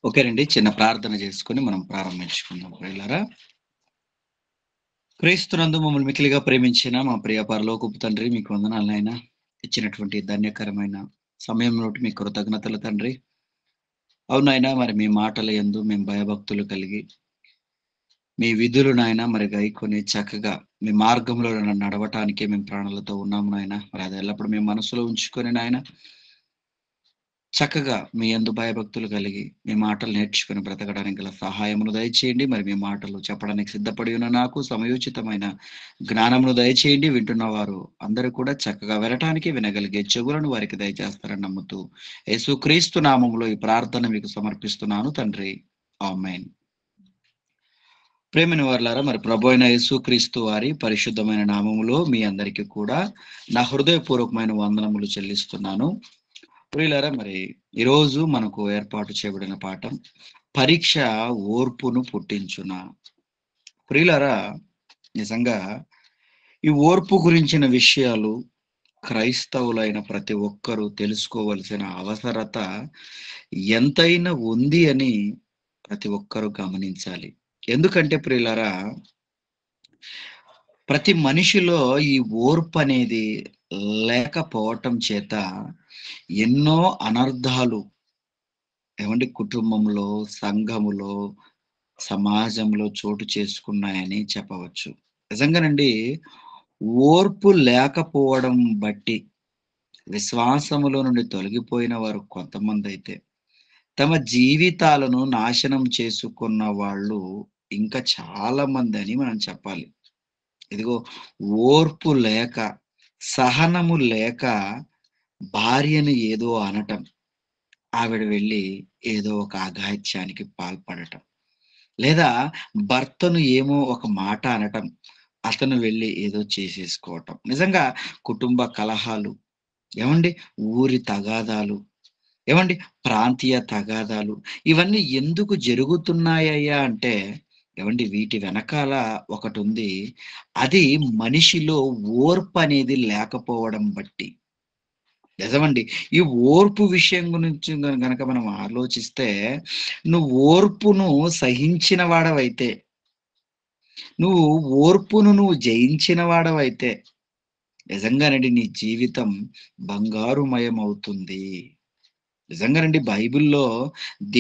ఓకేనండి. చిన్న ప్రార్థన చేసుకొని మనం ప్రారంభించుకుందాం ప్రియులారా. క్రీస్తునందు మమ్మల్ని మిక్కిలిగా ప్రేమించిన మా ప్రియ పరలోకపు తండ్రి, మీకు వందనాలు నాయనా. ఇచ్చినటువంటి ధన్యకరమైన సమయంలో మీ కృతజ్ఞతలు తండ్రి. అవును నాయనా, మరి మీ మాటల యందు మేము భయభక్తులు కలిగి, మీ విధులు నాయనా మరి గైకొని చక్కగా మీ మార్గంలో నడవటానికే మేము ప్రాణాలతో ఉన్నాము నాయనా. మరి అది ఎల్లప్పుడూ మేము మనసులో ఉంచుకొని నాయనా చక్కగా మీ యందు భయభక్తులు కలిగి మీ మాటలు నేర్చుకుని బ్రతకడానికి గల సహాయమును దయచేయండి. మరి మీ మాటలు చెప్పడానికి సిద్ధపడి ఉన్న నాకు సమయోచితమైన జ్ఞానమును దయచేయండి. వింటున్న వారు అందరూ కూడా చక్కగా వినటానికి వినగలిగే చెవులను వారికి దయచేస్తారని నమ్ముతూ యేసుక్రీస్తు నామములో ఈ ప్రార్థన మీకు సమర్పిస్తున్నాను తండ్రి. ఆమేన్. ప్రేమిని వారలారా, మరి ప్రభు అయిన యేసుక్రీస్తు వారి పరిశుద్ధమైన నామములో మీ అందరికీ కూడా నా హృదయపూర్వకమైన వందనములు చెల్లిస్తున్నాను. ప్రియులారా, మరి ఈరోజు మనకు ఏర్పాటు చేయబడిన పాఠం పరీక్ష ఓర్పును పుట్టించున. ప్రియులారా, నిజంగా ఈ ఓర్పు గురించిన విషయాలు క్రైస్తవులైన ప్రతి ఒక్కరూ తెలుసుకోవలసిన అవసరత ఎంతైనా ఉంది అని ప్రతి ఒక్కరూ గమనించాలి. ఎందుకంటే ప్రియులారా, ప్రతి మనిషిలో ఈ ఓర్పు అనేది లేకపోవటం చేత ఎన్నో అనర్థాలు కుటుంబంలో, సంఘములో, సమాజంలో చోటు చేసుకున్నాయని చెప్పవచ్చు. నిజంగానండి, ఓర్పు లేకపోవడం బట్టి విశ్వాసములో నుండి తొలగిపోయిన వారు కొంతమందైతే, తమ జీవితాలను నాశనం చేసుకున్న వాళ్ళు ఇంకా చాలా మంది అని మనం చెప్పాలి. ఇదిగో, ఓర్పు లేక, సహనము లేక భార్యను ఏదో అనటం, ఆవిడ వెళ్ళి ఏదో ఒక అఘాయిత్యానికి పాల్పడటం, లేదా భర్తను ఏమో ఒక మాట అనటం, అతను వెళ్ళి ఏదో చేసేసుకోవటం. నిజంగా కుటుంబ కలహాలు, ఏమండి ఊరి తగాదాలు, ఏమండి ప్రాంతీయ తగాదాలు, ఇవన్నీ ఎందుకు జరుగుతున్నాయ్యా అంటే, ఏమండి వీటి వెనకాల ఒకటుంది. అది మనిషిలో ఓర్పు అనేది లేకపోవడం బట్టి. నిజమండి. ఈ ఓర్పు విషయం గురించి గనక మనం ఆలోచిస్తే, నువ్వు ఓర్పును సహించిన వాడవైతే, నువ్వు ఓర్పును జయించిన వాడవైతే, నిజంగానండి నీ జీవితం బంగారుమయమవుతుంది. నిజంగానండి, బైబిల్‌లో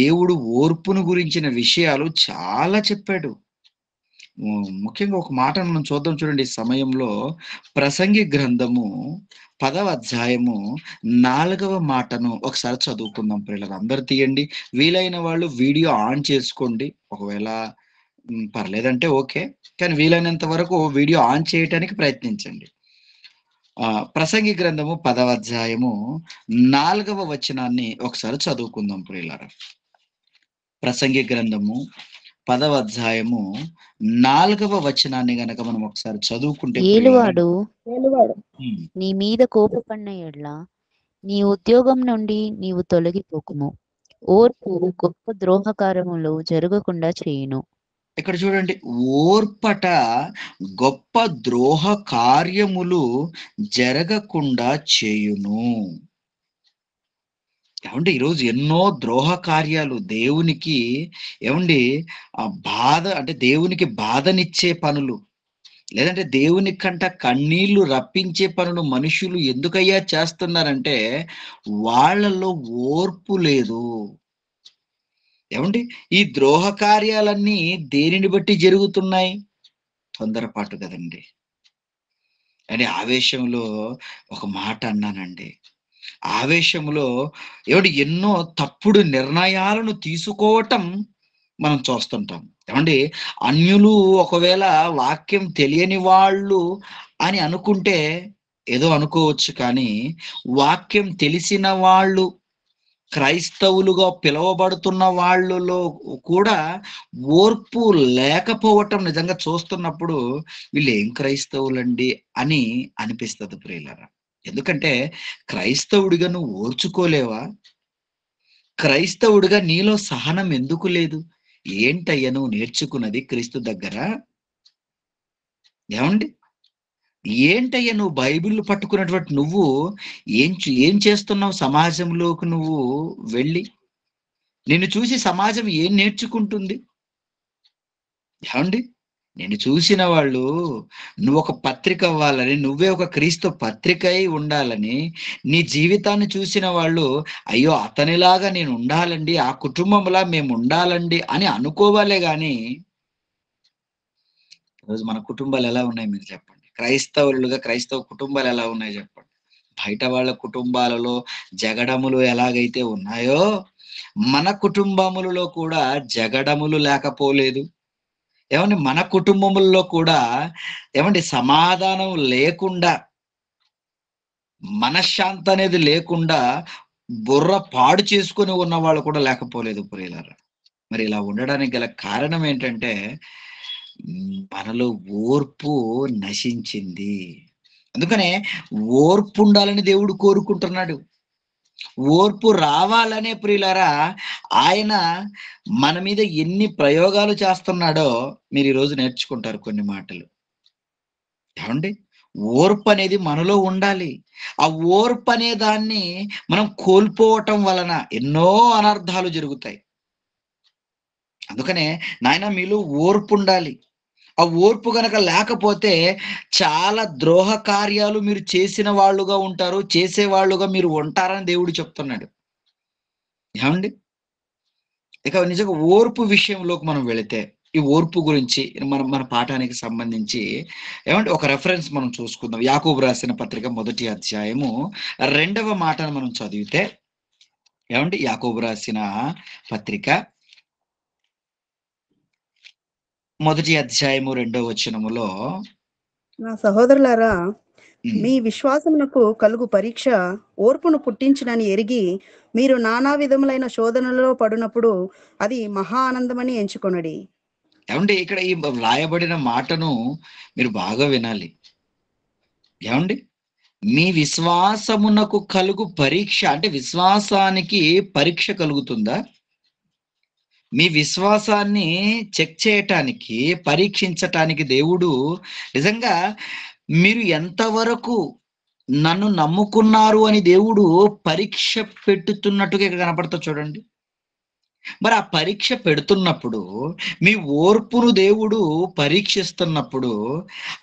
దేవుడు ఓర్పును గురించిన విషయాలు చాలా చెప్పాడు. ముఖ్యంగా ఒక మాట మనం చూద్దాం చూడండి ఈ సమయంలో. ప్రసంగి గ్రంథము 10వ అధ్యాయము 4వ మాటను ఒకసారి చదువుకుందాం ప్రియులారా. అందరూ తీయండి. వీలైన వాళ్ళు వీడియో ఆన్ చేసుకోండి. ఒకవేళ పర్లేదంటే ఓకే. కానీ వీలైనంత వరకు వీడియో ఆన్ చేయటానికి ప్రయత్నించండి. ప్రసంగి గ్రంథము 10వ అధ్యాయము 4వ వచనాన్ని ఒకసారి చదువుకుందాం ప్రియులారా. ప్రసంగి గ్రంథము 10వ అధ్యాయము 4వ వచనాన్ని గనక మనం ఒకసారి చదువుకుంటే ప్రియులారా. ఏలువాడు హ్మ్. నీ మీద కోపపడిన ఎడ్ల నీ ఉద్యోగం నుండి నీవు తొలగిపోకుము. ఓర్పు గొప్ప ద్రోహకారములు జరగకుండా చేయును. ఇక్కడ చూడండి, ఓర్పట గొప్ప ద్రోహ కార్యములు జరగకుండా చేయును. ఏమండి ఈరోజు ఎన్నో ద్రోహ కార్యాలు దేవునికి, ఏమండి బాధ అంటే దేవునికి బాధనిచ్చే పనులు, లేదంటే దేవుని కంట కన్నీళ్లు రప్పించే పనులు మనుషులు ఎందుకయ్యా చేస్తున్నారంటే, వాళ్ళలో ఓర్పు లేదు. ఏమండి ఈ ద్రోహ కార్యాలన్నీ దేనిని బట్టి జరుగుతున్నాయి? తొందరపాటు కదండి. అని ఆవేశంలో ఒక మాట అన్నానండి. ఆవేశంలో ఎన్నో తప్పుడు నిర్ణయాలను తీసుకోవటం మనం చూస్తుంటాం. ఏమండి అన్యులు ఒకవేళ వాక్యం తెలియని వాళ్ళు అని అనుకుంటే ఏదో అనుకోవచ్చు, కానీ వాక్యం తెలిసిన వాళ్ళు, క్రైస్తవులుగా పిలువబడుతున్న వాళ్ళలో కూడా ఓర్పు లేకపోవటం నిజంగా చూస్తున్నప్పుడు వీళ్ళేం క్రైస్తవులండి అని అనిపిస్తది ప్రియులారా. ఎందుకంటే క్రైస్తవుడిగా నువ్వు ఓర్చుకోలేవా? క్రైస్తవుడిగా నీలో సహనం ఎందుకు లేదు? ఏంటయ్యా నువ్వు నేర్చుకున్నది క్రీస్తు దగ్గర? ఏమండి? ఏంటయ్యా నువ్వు బైబిల్ పట్టుకున్నటువంటి నువ్వు ఏం చేస్తున్నావు సమాజంలోకి నువ్వు వెళ్ళి? నిన్ను చూసి సమాజం ఏం నేర్చుకుంటుంది? ఏవండి? నిన్ను చూసిన వాళ్ళు నువ్వొక పత్రిక అవ్వాలని, నువ్వే ఒక క్రీస్తు పత్రికై ఉండాలని, నీ జీవితాన్ని చూసిన వాళ్ళు, అయ్యో! అతనిలాగా నేనుండాలండి, ఆ కుటుంబంలా మేముండాలండి అని అనుకోవాలే గాని, ఈరోజు మన కుటుంబాలెలా ఉన్నాయి మీరు చెప్పండి? క్రైస్తవులుగా క్రైస్తవ కుటుంబాలెలా ఉన్నాయి జెప్పండి? బయట వాళ్ళ కుటుంబాలలో జగడములు ఎలాగైతే ఉన్నాయో, మన కుటుంబములలో కూడా జగడములు లేకపోలేదు. ఏవండీ మన కుటుంబముల్లో కూడా ఏవండీ సమాధానం లేకుండా, మనశ్శాంతనేది లేకుండా, బుర్ర పాడు చేసుకొని ఉన్నవాళ్ళు కూడా లేకపోలేదు ప్రియులారా. మరి ఇలా ఉండడానికి గల కారణం ఏంటంటే, మనలో ఓర్పు నశించింది. అందుకనే ఓర్పుండాలని దేవుడు కోరుకుంటున్నాడు. ఓర్పు రావాలనే ప్రియులారా, ఆయన మన మీద ఎన్ని ప్రయోగాలు చేస్తున్నాడో మీరు ఈరోజు నేర్చుకుంటారు కొన్ని మాటలు. ఏవండి? ఓర్పనేది మనలో ఉండాలి. ఆ ఓర్పనే దాన్ని మనం కోల్పోవటం వలన ఎన్నో అనర్థాలు జరుగుతాయి. అందుకనే నాయన మీలో ఓర్పుండాలి. ఆ ఓర్పు గనక లేకపోతే చాలా ద్రోహ కార్యాలు మీరు చేసిన వాళ్ళుగా ఉంటారు. చేసేవాళ్ళుగా మీరు ఉంటారని దేవుడు చెప్తున్నాడు. ఏవండి? ఇక నిజంగా ఓర్పు విషయంలోకి మనం వెళితే, ఈ ఓర్పు గురించి మన మన పాఠానికి సంబంధించి ఏమంటే ఒక రిఫరెన్స్ మనం చూసుకుందాం. యాకోబు రాసిన పత్రిక మొదటి అధ్యాయము 2వ మాటను మనం చదివితే ఏవండి యాకోబు రాసిన పత్రిక మొదటి అధ్యాయము 2వ వచనములో నా సహోదరులారా, హ్మ్. మీ విశ్వాసమునకు కలుగు పరీక్ష ఓర్పును పుట్టించునని ఎరిగి, మీరు నానా విధములైన శోధనలలో పడినప్పుడు అది మహా ఆనందమని ఎంచుకొనుడి. ఏవండి ఇక్కడ ఈ వ్రాయబడిన మాటను మీరు బాగా వినాలి. ఏవండి? మీ విశ్వాసమునకు కలుగు పరీక్ష అంటే విశ్వాసానికి పరీక్ష కలుగుతుందా? మీ విశ్వాసాన్ని చెక్ చేయటానికి, పరీక్షించటానికి దేవుడు నిజంగా మీరు ఎంతవరకు నన్ను నమ్ముకున్నారు అని దేవుడు పరీక్ష పెట్టుతున్నట్టుగా ఇక్కడ కనపడతది చూడండి. మరి ఆ పరీక్ష పెడుతున్నప్పుడు, మీ ఓర్పును దేవుడు పరీక్షిస్తున్నప్పుడు,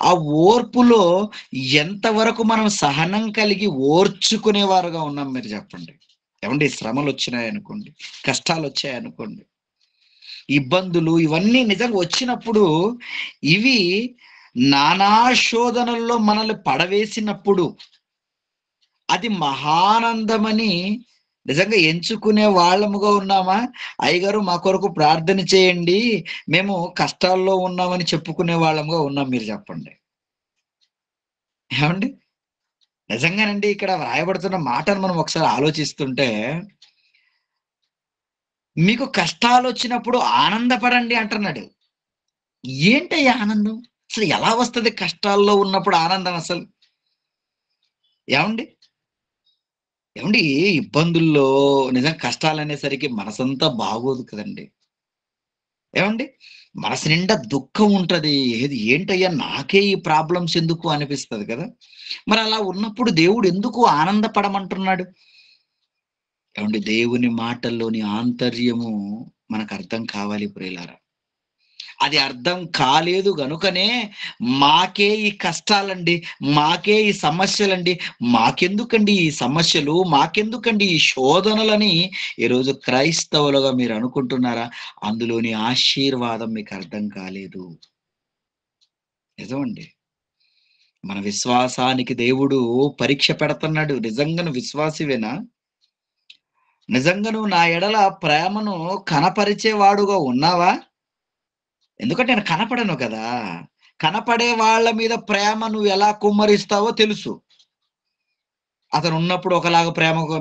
ఆ ఓర్పులో ఎంతవరకు మనం సహనం కలిగి ఓర్చుకునేవారుగా ఉన్నాం మీరు చెప్పండి. ఏవండీ శ్రమలొచ్చినాయనుకోండి, కష్టాలొచ్చాయనుకోండి, ఇబ్బందులు ఇవన్నీ నిజంగా వచ్చినప్పుడు, ఇవి నానా శోధనల్లో మనల్ని పడవేసినప్పుడు, అది మహానందమని నిజంగా ఎంచుకునే వాళ్ళముగా ఉన్నామా? అయ్యగారు మా కొరకు ప్రార్థన చేయండి. మేము కష్టాల్లో ఉన్నామని చెప్పుకునే వాళ్ళముగా ఉన్నాం మీరు చెప్పండి. ఏవండీ? నిజంగానండి ఇక్కడ వ్రాయబడుతున్న మాటను మనం ఒకసారి ఆలోచిస్తుంటే, మీకు కష్టాలొచ్చినప్పుడు ఆనందపడండి అంటున్నాడు. ఏంటయ్యా ఆనందం? అసలు ఎలా వస్తది కష్టాల్లో ఉన్నప్పుడు ఆనందం అసలు? ఏవండీ? ఏవండీ ఇబ్బందుల్లో నిజంగా కష్టాలనేసరికి మనసంతా బాగోదు కదండీ! ఏవండీ? మనసు నిండా దుఃఖం ఉంటది. ఏంటయ్యా నాకే ఈ ప్రాబ్లమ్స్ ఎందుకు అనిపిస్తది కదా! మరలా ఉన్నప్పుడు దేవుడు ఎందుకు ఆనందపడమంటున్నాడు? ఏవండీ దేవుని మాటల్లోని ఆంతర్యము మనకర్థం కావాలి ప్రియులారా. అది అర్థం కాలేదు గనుకనే మాకే ఈ కష్టాలండి, మాకే ఈ సమస్యలండి, మాకెందుకండి ఈ సమస్యలు, మాకెందుకండి ఈ శోధనలని ఈరోజు క్రైస్తవులుగా మీరు అనుకుంటున్నారా? అందులోని ఆశీర్వాదం మీకు అర్థం కాలేదు. నిజమండి. మన విశ్వాసానికి దేవుడు పరీక్ష పెడుతున్నాడు. నిజంగా నువ్వు విశ్వాసివేనా? నిజంగా నువ్వు నా ఎడల ప్రేమను కనపరిచేవాడుగా ఉన్నావా? ఎందుకంటే నేను కనపడను కదా! కనపడే వాళ్ళ మీద ప్రేమ నువ్వెలా కుమ్మరిస్తావో తెలుసు. అతనున్నప్పుడు ఒకలాగా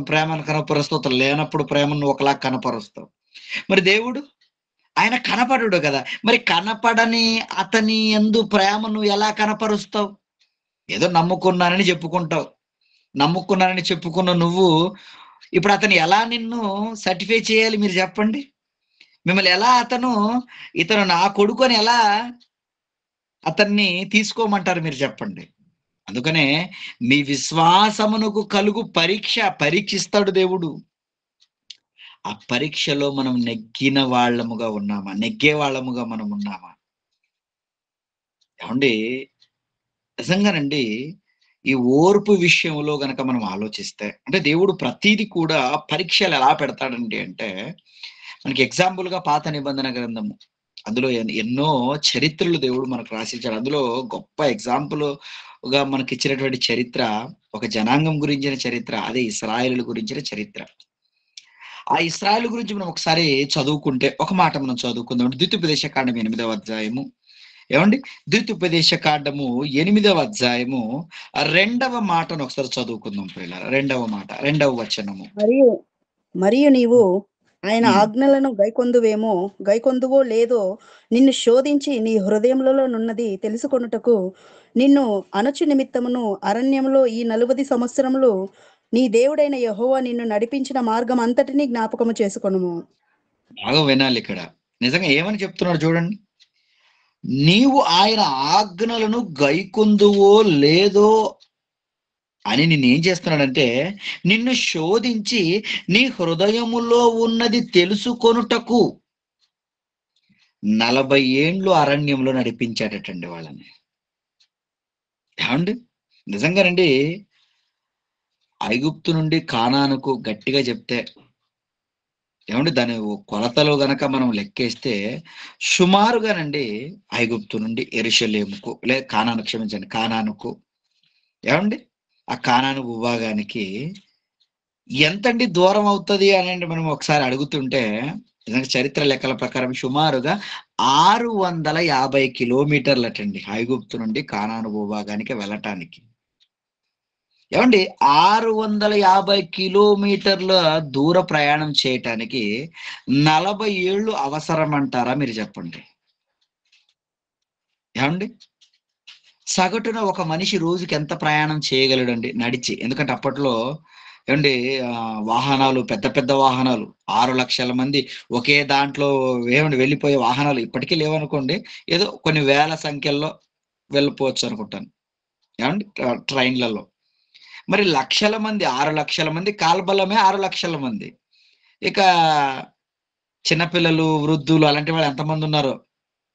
ప్రేమను కనపరుస్తావు. అతను లేనప్పుడు ప్రేమను నువ్వు ఒకలాగా కనపరుస్తావు. మరి దేవుడు? ఆయన కనపడడు గదా! మరి కనపడని అతని యందు ప్రేమ నువ్వు ఎలా కనపరుస్తావు? ఏదో నమ్ముకున్నానని చెప్పుకుంటావు. నమ్ముకున్నానని చెప్పుకున్న నువ్వు, ఇప్పుడు అతను ఎలా నిన్ను సర్టిఫై చేయాలి మీరు జెప్పండి? మిమ్మల్ని ఎలా ఇతను నా కొడుకు అని ఎలా అతన్ని తీసుకోమంటారు మీరు చెప్పండి? అందుకనే మీ విశ్వాసమునకు కలుగు పరీక్షిస్తాడు దేవుడు. ఆ పరీక్షలో మనం నెగ్గిన వాళ్ళముగా ఉన్నామా? నెగ్గే వాళ్ళముగా మనం ఉన్నామా? ఏవండీ నిజంగానండి ఈ ఓర్పు విషయంలో గనక మనం ఆలోచిస్తే అంటే దేవుడు ప్రతీది కూడా పరీక్షలు ఎలా పెడతాడండి అంటే, మనకి ఎగ్జాంపుల్‌గా పాత నిబంధన గ్రంథము. అందులో ఎన్నో చరిత్రలు దేవుడు మనకు రాసిచ్చాడు. అందులో గొప్ప ఎగ్జాంపుల్‌గా మనకిచ్చినటువంటి చరిత్ర ఒక జనాంగం గురించిన చరిత్ర. అదే ఇశ్రాయేలుల గురించిన చరిత్ర. ఆ ఇశ్రాయేలు గురించి మనం ఒకసారి చదువుకుంటే, ఒక మాట మనం చదువుకుందాం. ద్వితీయోపదేశకాండం 8వ అధ్యాయము. ఏవండీ? ద్వితీయోపదేశకాండము 8వ అధ్యాయము 2వ మాటను ఒకసారి చదువుకుందాం ప్రియులారా. 2వ మాట, 2వ వచనము. మరియు మరియు నీవు ఆయన హ్మ్. ఆజ్ఞలను గైకొందువో లేదో నిన్ను శోధించి నీ హృదయములలోనున్నది తెలుసుకొనుటకు నిన్ను అణచు నిమిత్తమును అరణ్యములో ఈ 40 సంవత్సరములు నీ దేవుడైన యెహోవా నిన్ను నడిపించిన మార్గం అంతటినీ జ్ఞాపకము చేసుకొనుము. బాగా వినాలిక్కడ. నిజంగా ఏమని చెప్తున్నాడు చూడండి. నీవు ఆయన ఆజ్ఞలను గైకొందువో లేదో అని నిన్నేం చేస్తున్నాడంటే, నిన్ను శోధించి నీ హృదయములో ఉన్నది తెలుసుకొనుటకు 40 ఏండ్లు అరణ్యంలో నడిపించాడటండి వాళ్ళని. ఏవండీ? నిజంగానండి ఐగుప్తు నుండి కానానుకు గట్టిగా చెప్తే ఏవండీ దాని కొలతలో గనక మనం లెక్కేస్తే సుమారుగానండి ఐగుప్తు నుండి యెరూషలేముకు కానాను క్షమించండి కానానుకు ఏవండీ ఆ కానాను భూభాగానికి ఎంతండి దూరం అవుతది అనండి మనం ఒకసారి అడుగుతుంటే నిజంగా చరిత్ర లెక్కల ప్రకారం సుమారుగా 650 కిలోమీటర్లటండి ఐగుప్తు నుండి కానాను భూభాగానికి వెళ్ళటానికి. ఏవండీ 650 కిలోమీటర్ల దూర ప్రయాణం చేయటానికి 40 ఏళ్ళు అవసరమంటారా మీరు చెప్పండి? ఏవండీ? సగటున ఒక మనిషి రోజుకి ఎంత ప్రయాణం చేయగలడండి నడిచి? ఎందుకంటే అప్పట్లో ఏవండీ వాహనాలు పెద్ద పెద్ద వాహనాలు 6,00,000 మంది ఒకే దాంట్లో వెళ్ళిపోయే వాహనాలు ఇప్పటికీ లేవనుకోండి. ఏదో కొన్ని వేల సంఖ్యల్లో వెళ్ళిపోవచ్చు అనుకుంటాను. ఏవండీ ట్రైన్‌లలో. మరి లక్షల మంది 6,00,000 మంది కాల్బలమే 6,00,000 మంది. ఇక చిన్నపిల్లలు, వృద్ధులు అలాంటి వాళ్ళు ఎంతమందున్నారో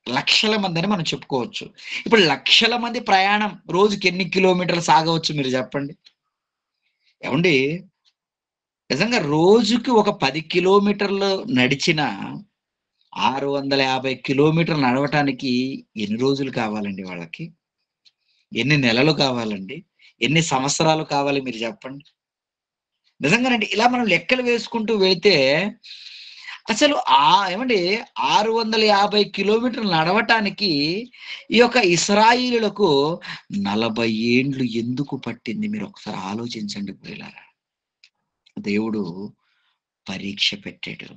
లక్షల మందని మనం చెప్పుకోవచ్చు. ఇప్పుడు లక్షల మంది ప్రయాణం రోజుకి ఎన్ని కిలోమీటర్లు సాగవచ్చు మీరు జెప్పండి? ఏవండీ నిజంగా రోజుకి ఒక 10 కిలోమీటర్లు నడిచినా 650 కిలోమీటర్లు నడవటానికి ఎన్ని రోజులు కావాలండి వాళ్ళకి? ఎన్ని నెలలు కావాలండి? ఎన్ని సంవత్సరాలు కావాలి మీరు జెప్పండి? నిజంగానండి. ఇలా మనం లెక్కలు వేసుకుంటూ వెళితే అసలు ఏవండీ 650 కిలోమీటర్లు నడవటానికి ఈ యొక్క ఇశ్రాయేలీయులకు 40 ఏండ్లు ఎందుకు పట్టింది? మీరొకసారి ఆలోచించండి ప్రియులారా. దేవుడు పరీక్ష పెట్టాడు.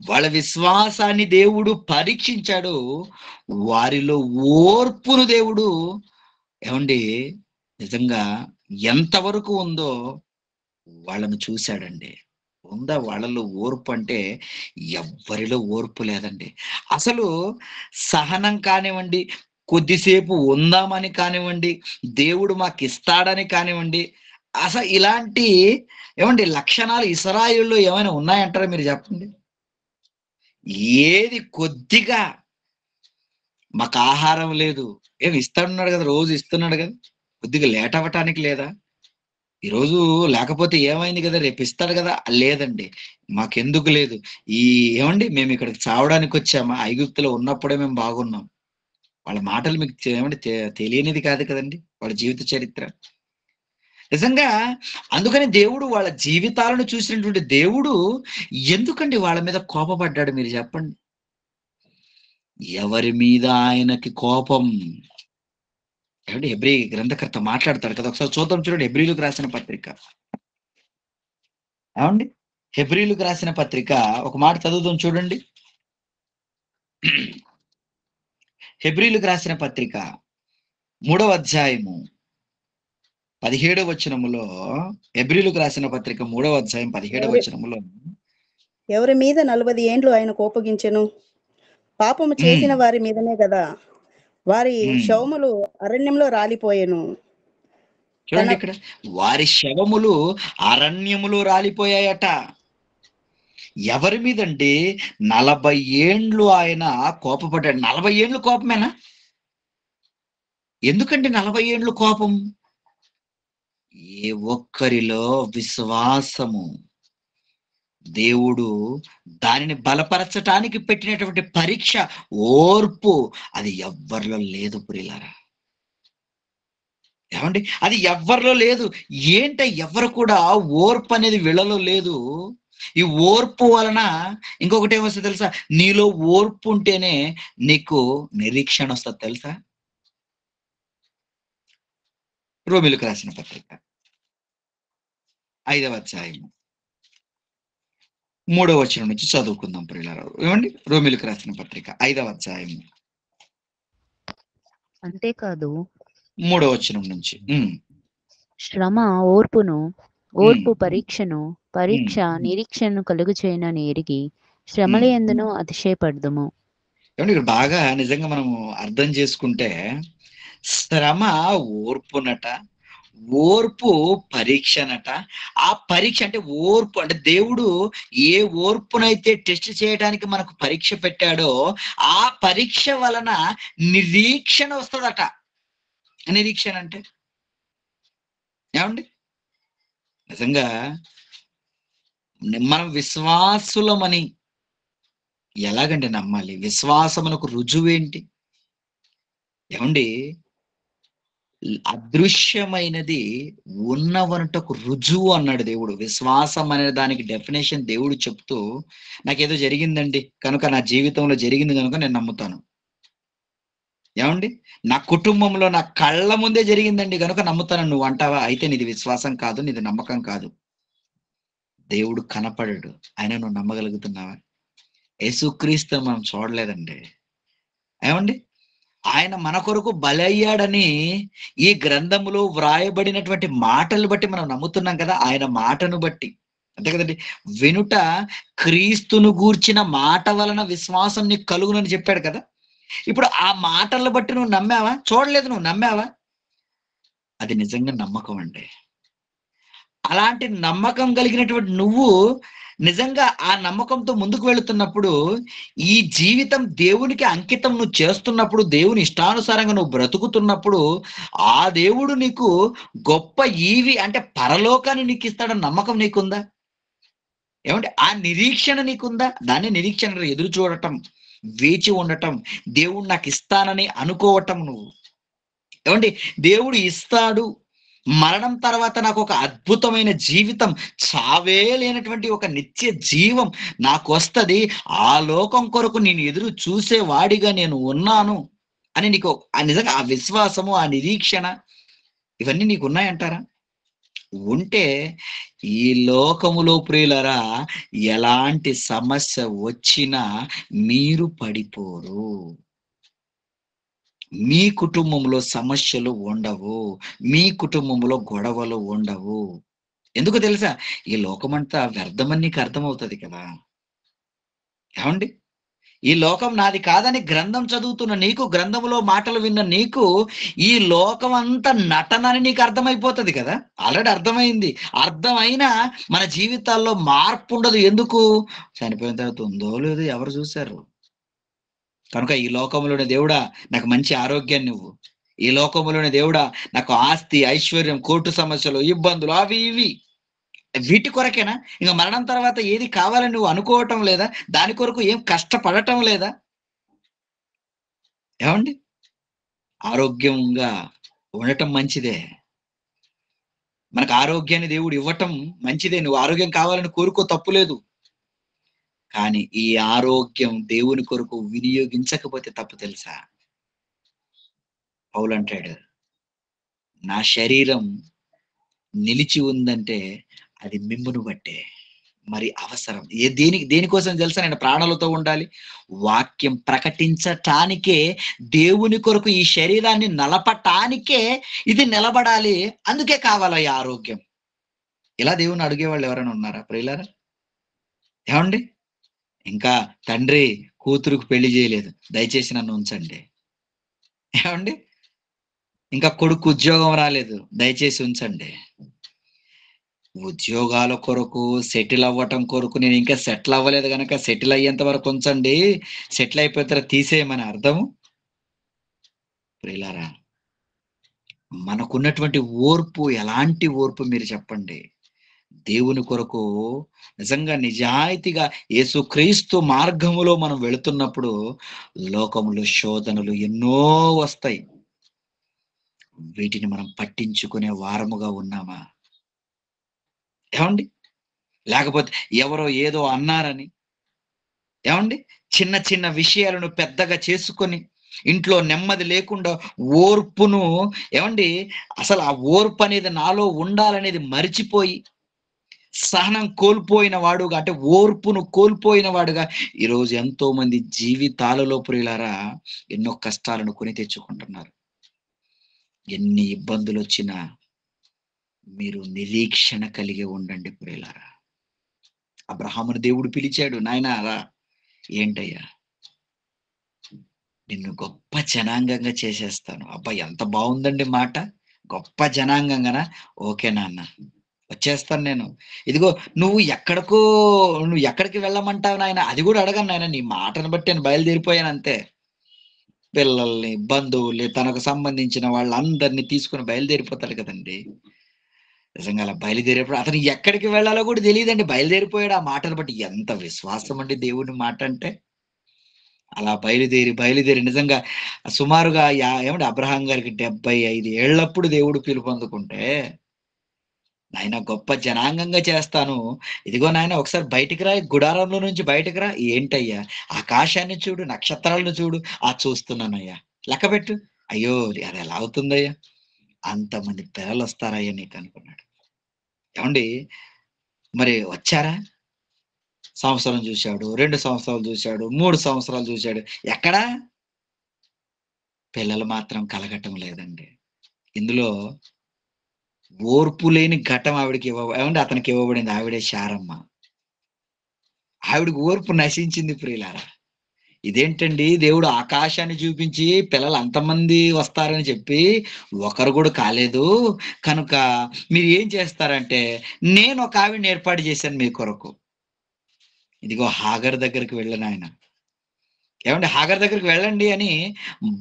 వాళ్ళ విశ్వాసాన్ని దేవుడు పరీక్షించాడు. వారిలో ఓర్పును దేవుడు ఏవండీ నిజంగా ఎంతవరకు ఉందో వాళ్ళను చూసాడండి. ఉందా వాళ్ళలో ఓర్పు అంటే ఎవ్వరిలో ఓర్పు లేదండి. అసలు సహనం కానివ్వండి, కొద్దిసేపు ఉందామని కానివ్వండి, దేవుడు మాకిస్తాడని కానివ్వండి, ఇలాంటి లక్షణాలు ఇశ్రాయేలులో ఏమైనా ఉన్నాయంటారా మీరు చెప్పండి? ఏది కొద్దిగా మాకు ఆహారం లేదు. ఇస్తానన్నాడు కదా! రోజు ఇస్తున్నాడు కదా! కొద్దిగా లేట్ అవ్వటానికి లేదా? ఈరోజు లేకపోతే ఏమైంది కదా! రేపు ఇస్తాడు కదా! లేదండి. మాకెందుకు లేదు. ఈ మేమిక్కడికి చావడానికొచ్చామా? ఐగుప్తులో ఉన్నప్పుడే మేము బాగున్నాం. వాళ్ళ మాటలు మీకు తెలియనిది కాదు కదండీ! వాళ్ళ జీవిత చరిత్ర. నిజంగా అందుకని దేవుడు వాళ్ళ జీవితాలను చూసినటువంటి దేవుడు ఎందుకండి వాళ్ళ మీద కోపపడ్డాడు మీరు చెప్పండి? ఎవరి మీద ఆయనకి కోపం? హెబ్రీ గ్రంథకర్త మాట్లాడతాడు కదా! ఒకసారి చూద్దాం చూడండి హెబ్రీయులకు రాసిన పత్రిక. ఏవండీ? హెబ్రీయులకు రాసిన పత్రిక ఒక మాట చదువుదాం చూడండి. హెబ్రీయులకు రాసిన పత్రిక 3వ అధ్యాయము 17వ వచనములో హెబ్రీయులకు రాసిన పత్రిక 3వ అధ్యాయం 17వ ఎవరి వచనములో ఎవరి మీద 40 ఏండ్లు ఆయన కోపగించెను? పాపము చేసిన హ్మ్. వారి మీదనే గదా! వారి హ్మ్. శవములు అరణ్యంలో రాలిపోయెను. తన చూడండి ఇక్కడ. వారి శవములు అరణ్యములో రాలిపోయాయట. ఎవరి మీదండి? 40 ఏండ్లు ఆయన కోపపడ్డాడు. 40 ఏండ్లు కోపమేనా? ఎందుకండి 40 ఏండ్లు కోపం? ఏ ఒక్కరిలో విశ్వాసము, దేవుడు దానిని బలపరచటానికి పెట్టినటువంటి పరీక్ష, ఓర్పు, అది ఎవ్వరిలో లేదు ప్రియులారా. ఏమండి? అది ఎవ్వరిలో లేదు. ఎవరు కూడా ఓర్పు అనేది వీళ్ళలో లేదు. ఈ ఓర్పు వలన ఇంకొకటి ఏమొస్తదో తెలుసా? నీలో ఓర్పు ఉంటేనే నీకు నిరీక్షణ వస్తది తెలుసా? రోమీయులకు రాసిన పత్రిక 5వ అధ్యాయము 3వ వచనం నుంచి చదువుకుందాం ప్రియులారా. ఏమండి? రోమీయులకు రాసిన పత్రిక 5వ అధ్యాయము అంతేకాదు 3వ వచనం నుంచి. శ్రమ ఓర్పును, ఓర్పు పరీక్షను, పరీక్ష హ్మ్. నిరీక్షను కలుగు చేయనని ఎరిగి శ్రమల హ్మ్. యందును అతిశయపడదుము. ఏమండి? ఇక్కడ బాగా నిజంగా మనము అర్థం చేసుకుంటే, శ్రమ ఓర్పునట, ఓర్పు పరీక్షనట. ఆ పరీక్ష అంటే ఓర్పు అంటే దేవుడు ఏ ఓర్పునైతే టెస్ట్ చేయడానికి మనకు పరీక్ష పెట్టాడో, ఆ పరీక్ష వలన నిరీక్షణ వస్తదట. నిరీక్షణ అంటే ఏమండి? నిజంగా మనం విశ్వాసులమని ఎలాగండి నమ్మాలి? విశ్వాసమునకు రుజువేంటి? ఏమండి? అదృశ్యమైనది ఉన్నవనుటకు రుజువు అన్నాడు దేవుడు. విశ్వాసం అనే దానికి డెఫినేషన్ దేవుడు చెప్తూ, నాకేదో జరిగిందండి కనుక నా జీవితంలో జరిగింది గనుక నేను నమ్ముతాను. ఏమండి? నా కుటుంబంలో నా కళ్ళ ముందే జరిగిందండి గనుక నమ్ముతాను నువ్వు అంటావా? అయితే నీది విశ్వాసం కాదు, నీది నమ్మకం కాదు. దేవుడు కనపడడు. అయినా నువ్వు నమ్మగలుగుతున్నావా? యేసుక్రీస్తుని మనం చూడలేదండి. ఏమండి? ఆయన మన కొరకు బలయ్యాడని ఈ గ్రంథములో వ్రాయబడినటువంటి మాటలు బట్టి మనం నమ్ముతున్నాం కదా! ఆయన మాటను బట్టి. అంతే కదండీ! వినుట క్రీస్తును గూర్చిన మాట వలన విశ్వాసం నీకు కలుగునని చెప్పాడు కదా! ఇప్పుడు ఆ మాటలను బట్టి నువ్వు నమ్మావా? చూడలేదు, నువ్వు నమ్మావా? అది నిజంగా నమ్మకం అండి. అలాంటి నమ్మకం కలిగినటువంటి నువ్వు నిజంగా ఆ నమ్మకంతో ముందుకు వెళుతున్నప్పుడు, ఈ జీవితం దేవునికి అంకితం నువ్వు చేస్తున్నప్పుడు, దేవుని ఇష్టానుసారంగా నువ్వు బ్రతుకుతున్నప్పుడు, ఆ దేవుడు నీకు గొప్ప ఈవి అంటే పరలోకాన్ని నీకిస్తాడన్న నమ్మకం నీకుందా? ఏమంటే ఆ నిరీక్షణ నీకుందా? దాన్ని నిరీక్షణ అంటారు. ఎదురు చూడటం, వేచి ఉండటం, దేవుడు నాకిస్తానని అనుకోవటం నువ్వు. ఏమండి? దేవుడు ఇస్తాడు. మరణం తర్వాత నాకొక అద్భుతమైన జీవితం, చావే లేనటువంటి ఒక నిత్య జీవం నాకొస్తది. ఆ లోకం కొరకు నేను ఎదురు చూసేవాడిగా నేను ఉన్నాను అని నీకు నిజంగా ఆ విశ్వాసము, ఆ నిరీక్షణ ఇవన్నీ నీకున్నాయంటారా? ఉంటే ఈ లోకములో ప్రియులారా ఎలాంటి సమస్య వచ్చినా మీరు పడిపోరు. మీ కుటుంబంలో సమస్యలు ఉండవు. మీ కుటుంబంలో గొడవలు ఉండవు. ఎందుకో తెలుసా? ఈ లోకమంతా వ్యర్థమని నీకు అర్థమవుతది కదా! ఏవండి? ఈ లోకం నాది కాదని గ్రంథం చదువుతున్న నీకు, గ్రంథములో మాటలు విన్న నీకు, ఈ లోకం అంతా నటన అని నీకు అర్థమైపోతది కదా! ఆల్రెడీ అర్థమైంది. అర్థమైనా మన జీవితాల్లో మార్పుండదు. ఎందుకు? చనిపోయిన తర్వాత ఉందో లేదో ఎవరు చూసారు? కనుక ఈ లోకంలోని దేవుడా నాకు మంచి ఆరోగ్యాన్నివ్వు. ఈ లోకంలోని దేవుడా నాకు ఆస్తి, ఐశ్వర్యం, కోర్టు సమస్యలు, ఇబ్బందులు అవి ఇవి. వీటి కొరకేనా? ఇంక మరణం తర్వాత ఏది కావాలని నువ్వు అనుకోవటం లేదా? దాని కొరకు ఏం కష్టపడటం లేదా? ఏవండి? ఆరోగ్యంగా ఉండటం మంచిదే. మనకు ఆరోగ్యాన్ని దేవుడు ఇవ్వటం మంచిదే. నువ్వు ఆరోగ్యం కావాలని కోరుకో, తప్పులేదు. కానీ ఈ ఆరోగ్యం దేవుని కొరకు వినియోగించకపోతే తప్పు తెలుసా? పౌలంటాడు, నా శరీరం నిలిచి ఉందంటే అది మిమ్మును బట్టే. మరి అవసరం. దేనికోసం తెలుసా నేను ప్రాణాలతో ఉండాలి? వాక్యం ప్రకటించటానికే, దేవుని కొరకు ఈ శరీరాన్ని నలపటానికే ఇది నిలబడాలి. అందుకే కావాలా ఈ ఆరోగ్యం. ఇలా దేవుణ్ణి అడిగేవాళ్ళు ఎవరైనా ఉన్నారా ప్రియులారా? ఏవండి? ఇంకా తండ్రి కూతురుకు పెళ్లి చేయలేదు. దయచేసి నన్ను ఉంచండి. ఏవండి? ఇంకా కొడుకు ఉద్యోగం రాలేదు. దయచేసి ఉంచండి. ఉద్యోగాల కొరకు, సెటిల్ అవ్వటం కొరకు నేను ఇంకా సెటిల్ అవ్వలేదు గనక సెటిల్ అయ్యేంత వరకు ఉంచండి. సెటిల్ అయిపోయిన తర్వాత తీసేయమని అర్థము? ప్రియులారా, మనకున్నటువంటి ఓర్పు ఎలాంటి ఓర్పు మీరు చెప్పండి? దేవుని కొరకు నిజంగా నిజాయితీగా యేసుక్రీస్తు మార్గములో మనం వెళుతున్నప్పుడు లోకములో శోధనలు ఎన్నో వస్తాయి. వీటిని మనం పట్టించుకునే వారముగా ఉన్నామా? ఏవండి? లేకపోతే ఎవరో ఏదో అన్నారని, ఏవండి? చిన్న చిన్న విషయాలను పెద్దగా చేసుకొని ఇంట్లో నెమ్మది లేకుండా ఓర్పును, ఏవండి, అసలు ఆ ఓర్పు అనేది నాలో ఉండాలనేది మరిచిపోయి సహనం కోల్పోయిన వాడుగా, అంటే ఓర్పును కోల్పోయిన వాడుగా ఈరోజు ఎంతో మంది జీవితాలలో ప్రియులారా ఎన్నో కష్టాలను కొని తెచ్చుకుంటున్నారు. ఎన్ని ఇబ్బందులొచ్చినా మీరు నిరీక్షణ కలిగి ఉండండి ప్రియులారా. అబ్రహామును దేవుడు పిలిచాడు, నాయనా రా. ఏంటయ్యా? నిన్ను గొప్ప జనాంగంగా చేసేస్తాను. అబ్బా! ఎంత బావుందండి మాట. గొప్ప జనాంగంగానా? ఓకే నాన్న, వచ్చేస్తాను నేను. ఇదిగో నువ్వు ఎక్కడికి వెళ్ళమంటావు నాయన? అది గూడా అడగను నాయన. నీ మాటను బట్టి నేను బయలుదేరిపోయానంతే. పిల్లల్ని, బంధువుల్ని, తనకు సంబంధించిన వాళ్ళందరిని తీసుకొని బయలుదేరిపోతాడు కదండీ! నిజంగా అలా బయలుదేరేప్పుడు అతనికి ఎక్కడికి వెళ్ళాలో కూడా తెలీదండి. బయలుదేరిపోయాడు ఆ మాటను బట్టి. ఎంత విశ్వాసం అండి దేవుని మాట అంటే. అలా బయలుదేరి నిజంగా సుమారుగా ఏమండి, అబ్రహాం గారికి 75 ఏళ్ళప్పుడు దేవుడు పిలుపొందుకుంటే, నాయన గొప్ప జనాంగంగా చేస్తాను. ఇదిగో నాయన ఒకసారి బయటికి రా, ఈ గుడారంలో నుంచి బయటికి రా. ఏంటయ్యా? ఆకాశాన్ని చూడు, నక్షత్రాలను చూడు. చూస్తున్నానయ్యా. లెక్కపెట్టు. అయ్యో! అది ఎలా అవుతుందయ్యా? అంతమంది పిల్లలొస్తారయ్యా నీకనుకున్నాడు. ఏవండీ, మరి వచ్చారా? సంవత్సరం చూశాడు, 2 సంవత్సరాలు చూశాడు, 3 సంవత్సరాలు చూశాడు. ఎక్కడా? పిల్లలు మాత్రం కలగటం లేదండి. ఇందులో ఓర్పు లేని ఘటం ఏవండీ, అతనికి ఇవ్వబడింది. ఆవిడే శారమ్మ. ఆవిడకి ఓర్పు నశించింది ప్రియులారా. ఇదేంటండి, దేవుడు ఆకాశాన్ని చూపించి పిల్లలు అంతమంది వస్తారని చెప్పి ఒకరు కూడా కాలేదు. కనుక మీరు ఏం చేస్తారంటే, నేను ఒక ఆవిడని ఏర్పాటు చేశాను మీ కొరకు. ఇదిగో హాగర్ దగ్గరికి వెళ్ళు నాయన. ఏవండీ, హాగర్ దగ్గరికి వెళ్ళండి అని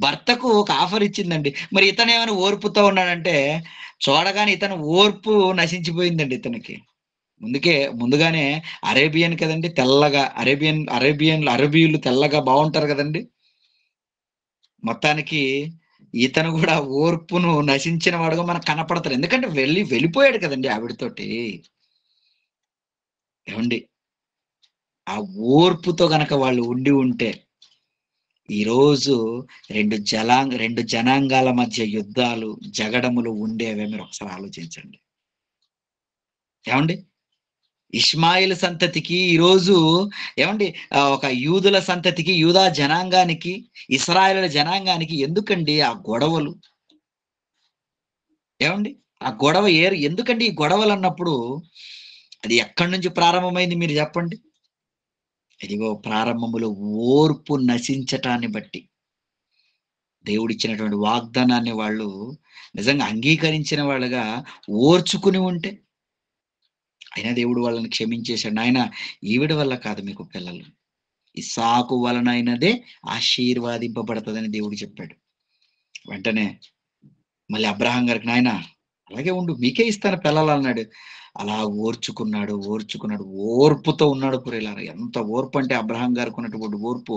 భర్తకు ఒక ఆఫర్ ఇచ్చిందండి. మరి ఇతనేమైనా ఓర్పుతో ఉన్నాడంటే, చూడగానే ఇతని ఓర్పు నశించిపోయిందండి ఇతనికి. ముందుగానే అరేబియన్ కదండీ! తెల్లగా అరేబియన్లు తెల్లగా బావుంటారు గదండీ! మొత్తానికి ఇతను గూడా ఓర్పును నశించిన వాడుగా మనకు కనపడతాడు. ఎందుకంటే వెళ్ళిపోయాడు కదండీ ఆవిడతోటి. ఏవండీ, ఆ ఓర్పుతో గనక వాళ్ళు ఉండి ఉంటే, ఈరోజు 2 జనాంగాల మధ్య యుద్ధాలు, జగడములు ఉండేవే, మీరొకసారి ఆలోచించండి. ఏవండీ? ఇష్మాయేలు సంతతికి ఈరోజు, ఏవండీ, ఒక యూదుల సంతతికి, యూదా జనాంగానికి, ఇశ్రాయేలుల జనాంగానికి ఎందుకండి ఆ గొడవలు? ఏవండీ? ఆ గొడవ ఎందుకండి ఈ గొడవలన్నప్పుడు అది ఎక్కడి నుంచి ప్రారంభమైంది మీరు జెప్పండి? ఇదిగో ప్రారంభములో ఓర్పు నశించటాన్ని బట్టి. దేవుడిచ్చినటువంటి వాగ్దానాన్ని వాళ్ళు నిజంగా అంగీకరించిన వాళ్ళుగా ఓర్చుకుని ఉంటే, అయినా దేవుడు వాళ్ళని క్షమించేసాడు. నాయన, ఈవిడ వల్ల కాదు మీకు పిల్లలు. ఇస్సాకు వలనైనదే ఆశీర్వాదింపబడతదని దేవుడు చెప్పాడు. వెంటనే మళ్ళీ అబ్రహాం గారికి, నాయన అలాగే ఉండు, మీకే ఇస్తాను పిల్లలన్నాడు. అలా ఓర్చుకున్నాడు. ఓర్పుతో ఉన్నాడు ప్రియులారా. ఎంత ఓర్పు అంటే అబ్రహాం గారికి ఉన్నటువంటి ఓర్పు.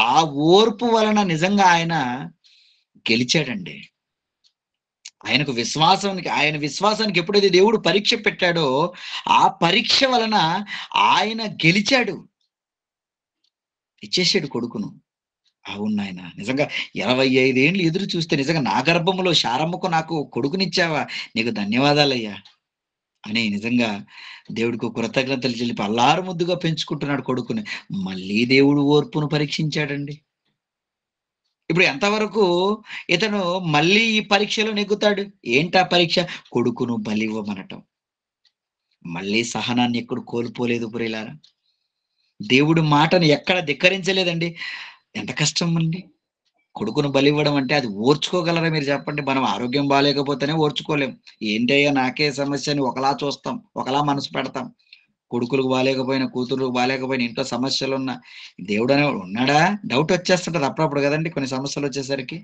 ఆ ఓర్పు వలన నిజంగా ఆయన గెలిచాడండి. ఆయన విశ్వాసానికి ఎప్పుడైతే దేవుడు పరీక్ష పెట్టాడో, ఆ పరీక్ష వలన ఆయన గెలిచాడు. ఇచ్చేసాడు కొడుకును. అవును నాయన. నిజంగా 25 ఏండ్లు ఎదురు చూస్తే, నిజంగా నా గర్భములో శారమ్మకు నాకు కొడుకునిచ్చావా? నీకు ధన్యవాదాలయ్యా! అని నిజంగా దేవుడికి కృతజ్ఞతలు తెలిపి అల్లారు ముద్దుగా పెంచుకుంటున్నాడు కొడుకుని. మళ్ళీ దేవుడు ఓర్పును పరీక్షించాడండి. ఇప్పుడు ఎంతవరకు ఇతను మళ్ళీ ఈ పరీక్షలో నెగ్గుతాడు? ఏంటా పరీక్ష? కొడుకును బలివ్వమనటం. మళ్ళీ సహనాన్ని ఎక్కడ కోల్పోలేదు ప్రియులారా. దేవుడి మాటను ఎక్కడ ధిక్కరించలేదండి. ఎంత కష్టం అండి. కొడుకును బలివ్వడం అంటే అది ఓర్చుకోగలరా మీరు చెప్పండి? మనం ఆరోగ్యం బాలేకపోతేనే ఓర్చుకోలేం. ఏంటయ్యా నాకే సమస్య అని ఒకలా చూస్తాం. ఒకలా మనసు పెడతాం. కొడుకులకు బాలేకపోయినా, కూతుర్లకు బాలేకపోయినా, ఇంట్లో సమస్యలున్నా దేవుడనేవాడు ఉన్నాడా? డౌటొచ్చేస్తుంటది అప్పుడప్పుడు గదండీ కొన్ని సమస్యలొచ్చేసరికి.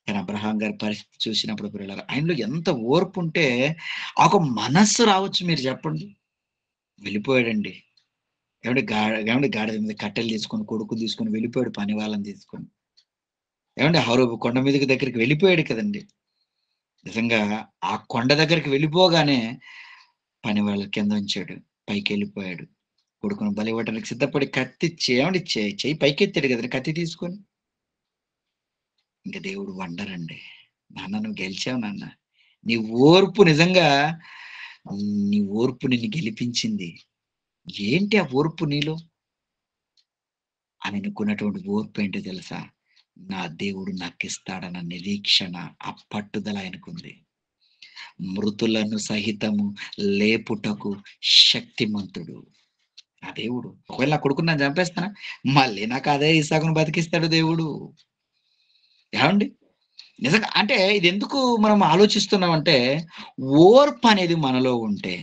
కానీ అబ్రహాం గారి పరిస్థితి చూసినప్పుడు ప్రియులారా, ఆయనలో ఎంత ఓర్పుంటే, ఆ ఒక మనస్సు రావచ్చు మీరు చెప్పండి. వెళ్ళిపోయాడండి. ఏవండీ గాడిద మీద కట్టెలు తీసుకొని, కొడుకుని తీసుకొని వెళ్ళిపోయాడు పని వాళ్ళని తీసుకొని. ఏవండీ హోరేబు కొండ మీదకి దగ్గరికి వెళ్ళిపోయాడు కదండీ! నిజంగా ఆ కొండ దగ్గరికి వెళ్ళిపోగానే పని వాళ్ళ కింద ఉంచాడు. పైకెళ్ళిపోయాడు. కొడుకుని బలివ్వడానికి సిద్ధపడి కత్తిచ్చి ఏవండీ చెయ్యి పైకెత్తాడు గదండీ కత్తి తీసుకొని. ఇంక దేవుడు వండరండి. నాన్న నువ్వు గెలిచావు నాన్న. నీ ఓర్పు నిజంగా నీ ఓర్పు నిన్ను గెలిపించింది. ఏంటి ఆ ఓర్పు నీలో? ఆయనకున్నటువంటి ఓర్పు ఏంటో తెలుసా? నా దేవుడు నాకిస్తాడన్న నిరీక్షణ, ఆ పట్టుదల ఆయనకుంది. మృతులను సహితము లేపుటకు శక్తిమంతుడు. ఆ దేవుడు. ఒకవేళ నా కొడుకుని నేను చంపేస్తానా? మళ్ళీ నాకు అదే ఇస్సాకును బతికిస్తాడు దేవుడు. ఏవండీ? నిజంగా అంటే ఇదెందుకు మనం ఆలోచిస్తున్నామంటే, ఓర్పనేది మనలో ఉంటే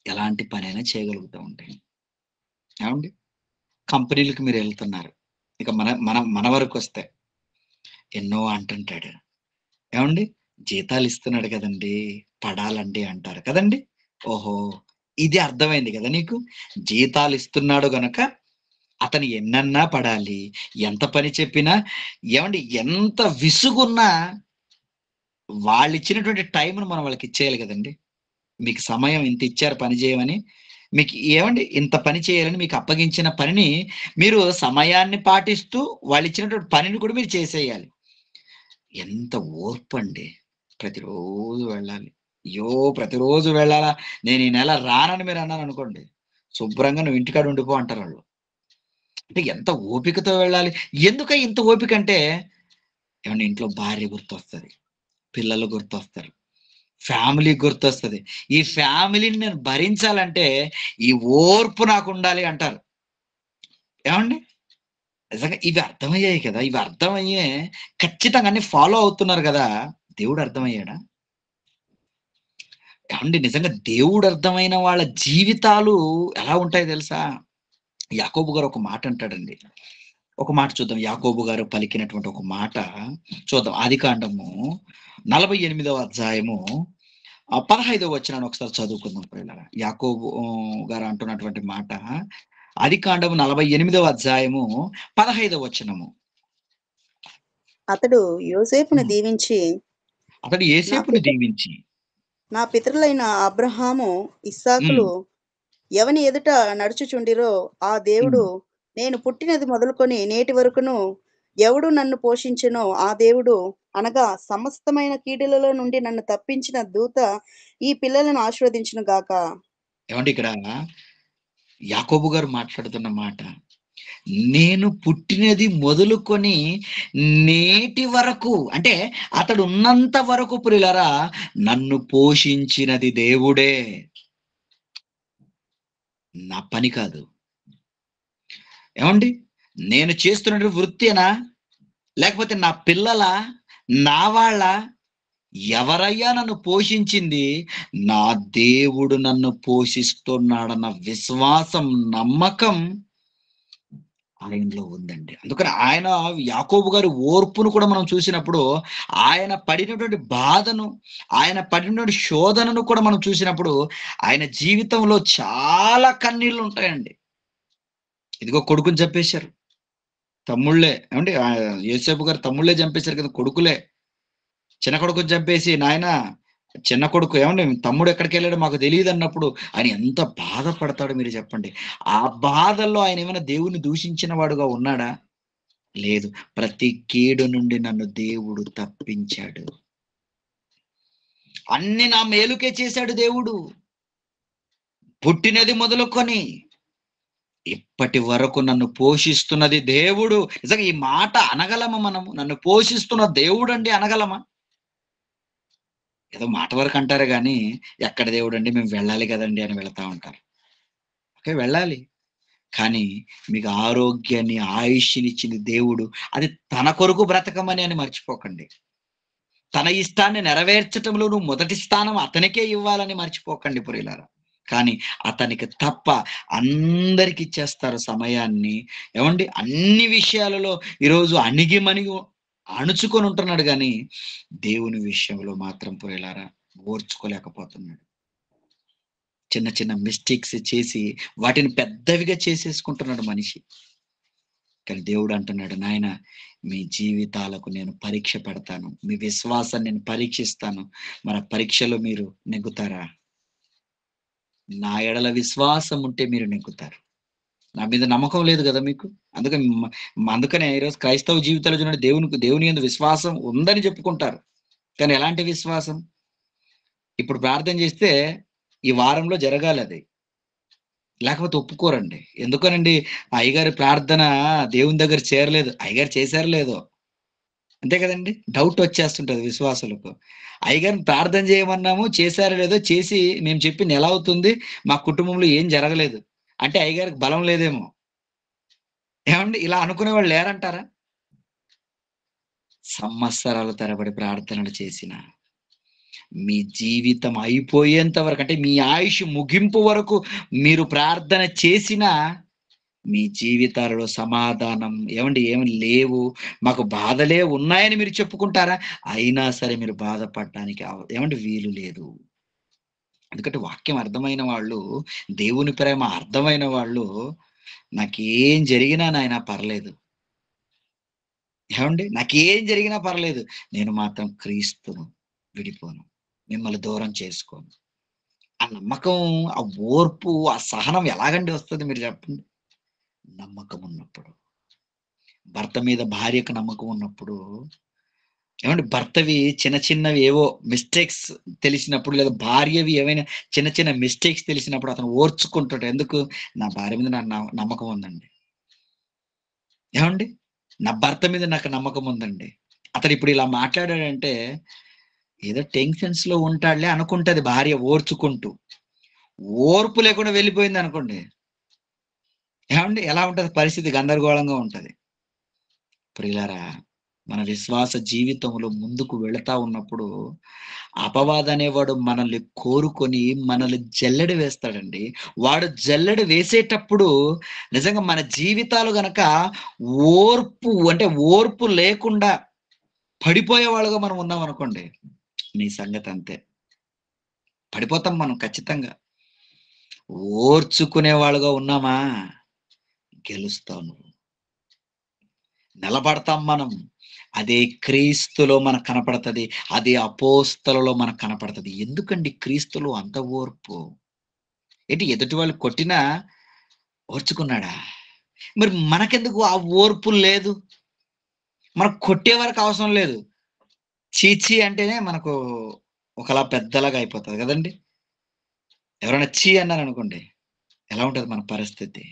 ఎలాంటి పనైనా చేయగలుగుతామండి. ఏవండీ? కంపెనీలకి మీరెళ్తున్నారు. ఇక మన మన మన వరకొస్తే ఎన్నో అంటుంటాడు. ఏవండీ? జీతాలిస్తున్నాడు కదండీ! పడాలండి అంటారు కదండీ! ఓహో! ఇది అర్థమైంది గదా నీకు. జీతాలిస్తున్నాడు గనక అతను ఎన్నన్నా పడాలి. ఎంత పని చెప్పినా ఏవండీ ఎంత విసుగున్నా వాళ్ళిచ్చినటువంటి టైమ్‌ని మనం వాళ్ళకిచ్చేయాలి గదండీ! మీకు సమయం ఇంతిచ్చారు పని జేయమని. మీకు ఏవండీ ఇంత పని చేయాలని మీకు అప్పగించిన పనిని మీరు సమయాన్ని పాటిస్తూ వాళ్ళిచ్చినటువంటి పనిని కూడా మీరు చేసేయాలి. ఎంత ఓర్పండి. ప్రతిరోజు వెళ్ళాలి. అయ్యో! ప్రతిరోజు వెళ్ళాలా? నేను ఈ నెల రానని మీరన్నారనుకోండి. శుభ్రంగా నువ్వు ఇంటికాడ ఉండిపో అంటారాళ్ళు. అంటే ఎంత ఓపికతో వెళ్ళాలి. ఎందుకయ్య ఇంత ఓపికంటే ఏవండీ ఇంట్లో భార్య గుర్తొస్తది. పిల్లలు గుర్తొస్తారు. ఫ్యామిలీ గుర్తొస్తది. ఈ ఫ్యామిలీని నేను భరించాలంటే ఈ ఓర్పు నాకుండాలి అంటారు. ఏవండీ? నిజంగా ఇవి అర్థమయ్యాయి కదా! ఇవి అర్థమయ్యే ఖచ్చితంగా అన్ని ఫాలో అవుతున్నారు గదా! దేవుడు అర్థమయ్యాడా? ఏవండీ నిజంగా దేవుడు అర్థమైన వాళ్ళ జీవితాలు ఎలా ఉంటాయో తెలుసా? యాకోబు గారు ఒక మాట అంటాడండి. ఒక మాట చూద్దాం. యాకోబు గారు పలికినటువంటి ఒక మాట చూద్దాం. ఆదికాండము 48వ అధ్యాయము 15వ వచనాన్ని ఒకసారి చదువుకుందాం ప్రియులారా. యాకోబు గారు అంటున్నటువంటి మాట ఆదికాండము 48వ అధ్యాయము 15వ వచనము. అతడు యోసేపును హ్మ్. దీవించి అతడు నా యోసేపును పిత దీవించి నా పితరులైన అబ్రహాము, హ్మ్. ఇస్సాకులు ఎవని ఎదుట నడుచుచుండిరో ఆ దేవుడు హ్మ్. నేను పుట్టినది మొదలుకొని నేటి వరకును ఎవడు నన్ను పోషించెనో ఆ దేవుడు అనగా సమస్తమైన కీడులలో నుండి నన్ను తప్పించిన దూత ఈ పిల్లలను ఆశీర్వదించును గాక. ఏవండీ ఇక్కడ యాకోబు గారు మాట్లాడుతున్న మాట. నేను పుట్టినది మొదలుకొని నేటి వరకు అంటే అతడు ఉన్నంత వరకు ప్రియులారా నన్ను పోషించినది దేవుడే. నా పని కాదు. ఏవండీ? నేను చేస్తున్నటువంటి వృత్తేనా? లేకపోతే నా పిల్లలా? నా వాళ్ళా? ఎవరయ్యా నన్ను పోషించింది? నా దేవుడు నన్ను పోషిస్తున్నాడన్న విశ్వాసం, నమ్మకం ఆయనలో ఉందండి. అందుకని ఆయన యాకోబు గారి ఓర్పును కూడా మనం చూసినప్పుడు, ఆయన పడినటువంటి బాధను, ఆయన పడినటువంటి శోధనను కూడా మనం చూసినప్పుడు, ఆయన జీవితంలో చాలా కన్నీళ్లుంటాయండి. ఇదిగో కొడుకుని చంపేశారు. తమ్ముళ్ళే ఏవండీ యోసేపు గారి తమ్ముళ్ళే చంపేశారు కదా! కొడుకులే. చిన్న కొడుకుని చంపేసి, నాయనా చిన్న కొడుకు ఏవండీ తమ్ముడు ఎక్కడికెళ్ళాడో మాకు తెలీదన్నప్పుడు ఆయన ఎంత బాధపడతాడో మీరు చెప్పండి. ఆ బాధల్లో ఆయనేమైనా దేవుడిని దూషించిన వాడుగా ఉన్నాడా? లేదు. ప్రతి కీడు నుండి నన్ను దేవుడు తప్పించాడు. అన్ని నా మేలుకే చేశాడు దేవుడు. పుట్టినది మొదలుకొని ఇప్పటి వరకు నన్ను పోషిస్తున్నది దేవుడు. నిజంగా ఈ మాట అనగలమా మనము? నన్ను పోషిస్తున్న దేవుడండి అనగలమా? ఏదో మాట వరకు అంటారు గానీ, ఎక్కడ దేవుడండి మేము వెళ్ళాలి గదండీ అని వెళతా ఉంటారు. ఓకే. వెళ్ళాలి. కానీ మీకు ఆరోగ్యాన్ని, ఆయుష్నిచ్చింది దేవుడు. అది తన కొరకు బ్రతకమని అని మర్చిపోకండి. తన ఇష్టాన్ని నెరవేర్చటంలో నువ్వు మొదటి స్థానం అతనికే ఇవ్వాలని మర్చిపోకండి ప్రియులారా. కానీ అతనికి తప్ప అందరికి ఇచ్చేస్తారు సమయాన్ని. ఏమండి? అన్ని విషయాలలో ఈరోజు అణిగిమణిగి అణుచుకొని ఉంటున్నాడు గానీ, దేవుని విషయంలో మాత్రం ప్రియులారా ఓర్చుకోలేకపోతున్నాడు. చిన్న చిన్న మిస్టేక్స్ చేసి వాటిని పెద్దవిగా చేసేసుకుంటున్నాడు మనిషి. కానీ దేవుడు అంటున్నాడు, నాయనా మీ జీవితాలకు నేను పరీక్ష పెడతాను. మీ విశ్వాసాన్ని నేను పరీక్షిస్తాను. మరి ఆ పరీక్షలో మీరు నెగ్గుతారా? నా ఎడల విశ్వాసం ఉంటే మీరు నెగ్గుతారు. నా మీద నమ్మకం లేదు గదా మీకు. అందుకనే ఈరోజు క్రైస్తవ జీవితాల్లో చూడండి, దేవుని యందు విశ్వాసం ఉందని చెప్పుకుంటారు. కానీ ఎలాంటి విశ్వాసం? ఇప్పుడు ప్రార్థన చేస్తే ఈ వారంలో జరగాలది. లేకపోతే ఒప్పుకోరండి. ఎందుకనండి? అయ్యగారి ప్రార్థన దేవుని దగ్గర చేరలేదు. అయ్యగారు చేశారో లేదో. అంతే కదండీ! డౌట్ వచ్చేస్తుంటది విశ్వాసులకు. అయ్యగారిని ప్రార్థన చేయమన్నాము, చేశారో లేదో, చేసి మేము చెప్పి నెల అవుతుంది. మా కుటుంబంలో ఏం జరగలేదు. అంటే అయ్యగారికి బలం లేదేమో. ఏవండీ? ఇలా అనుకునేవాళ్ళు లేరంటారా? సంవత్సరాల తరబడి ప్రార్థనలు చేసిన, మీ జీవితం అయిపోయేంత వరకు, అంటే మీ ఆయుష్ ముగింపు వరకు మీరు ప్రార్థన చేసినా మీ జీవితాలలో సమాధానం ఏమి లేవు, మాకు బాధలే ఉన్నాయని మీరు చెప్పుకుంటారా? అయినా సరే మీరు బాధపడటానికి వీలు లేదు. ఎందుకంటే వాక్యం అర్థమైన వాళ్ళు, దేవుని ప్రేమ అర్థమైన వాళ్ళు, నాకేం జరిగినా నాయనా పర్లేదు. నాకేం జరిగినా పర్లేదు. నేను మాత్రం క్రీస్తును విడిపోను. మిమ్మల్ని దూరం చేసుకోను. ఆ నమ్మకం, ఆ ఓర్పు, ఆ సహనం ఎలాగండి వస్తది మీరు చెప్పండి? నమ్మకం ఉన్నప్పుడు. భర్త మీద భార్యకు నమ్మకం ఉన్నప్పుడు, భర్తవి చిన్న చిన్నవి ఏవో మిస్టేక్స్ తెలిసినప్పుడు, లేదా భార్యవి ఏవైనా చిన్న చిన్న మిస్టేక్స్ తెలిసినప్పుడు అతను ఓర్చుకుంటాడు. ఎందుకు? నా భార్య మీద నాకు నమ్మకం ఉందండి. ఏవండి? నా భర్త మీద నాకు నమ్మకం ఉందండి. అతను ఇప్పుడు ఇలా మాట్లాడాడంటే ఏదో టెన్షన్స్‌లో ఉంటాడులే అనుకుంటది భార్య ఓర్చుకుంటూ. ఓర్పు లేకుండా వెళ్ళిపోయిందనుకోండి. ఎలా ఉంటది పరిస్థితి? గందరగోళంగా ఉంటది. ప్రియులారా, మన విశ్వాస జీవితంలో ముందుకు వెళతా ఉన్నప్పుడు అపవాదనేవాడు మనల్ని కోరుకొని మనల్ని జల్లెడ వేస్తాడండి. వాడు జల్లెడ వేసేటప్పుడు నిజంగా మన జీవితాలు గనక ఓర్పు లేకుండా పడిపోయేవాళ్ళుగా మనం ఉన్నామనుకోండి, నీ సంగతి అంతే. పడిపోతాం మనం ఖచ్చితంగా. ఓర్చుకునే వాళ్ళుగా ఉన్నామా, గెలుస్తావు నువ్వు. నిలబడతాం మనం. అదే క్రీస్తులో మనకు కనపడతది. అదే అపోస్తలులో మనకు కనపడతది. ఎందుకండి క్రీస్తులో అంత ఓర్పు? ఎదుటి వాళ్ళు కొట్టినా ఓర్చుకున్నాడా? మరి మనకెందుకు ఆ ఓర్పు లేదు? మనకు కొట్టే వరకు అవసరం లేదు. ఛీ! అంటేనే మనకు ఒకలా పెద్దలాగా అయిపోతది గదండీ! ఎవరైనా ఛీ అన్నారనుకోండి, ఎలా ఉంటది మన పరిస్థితి?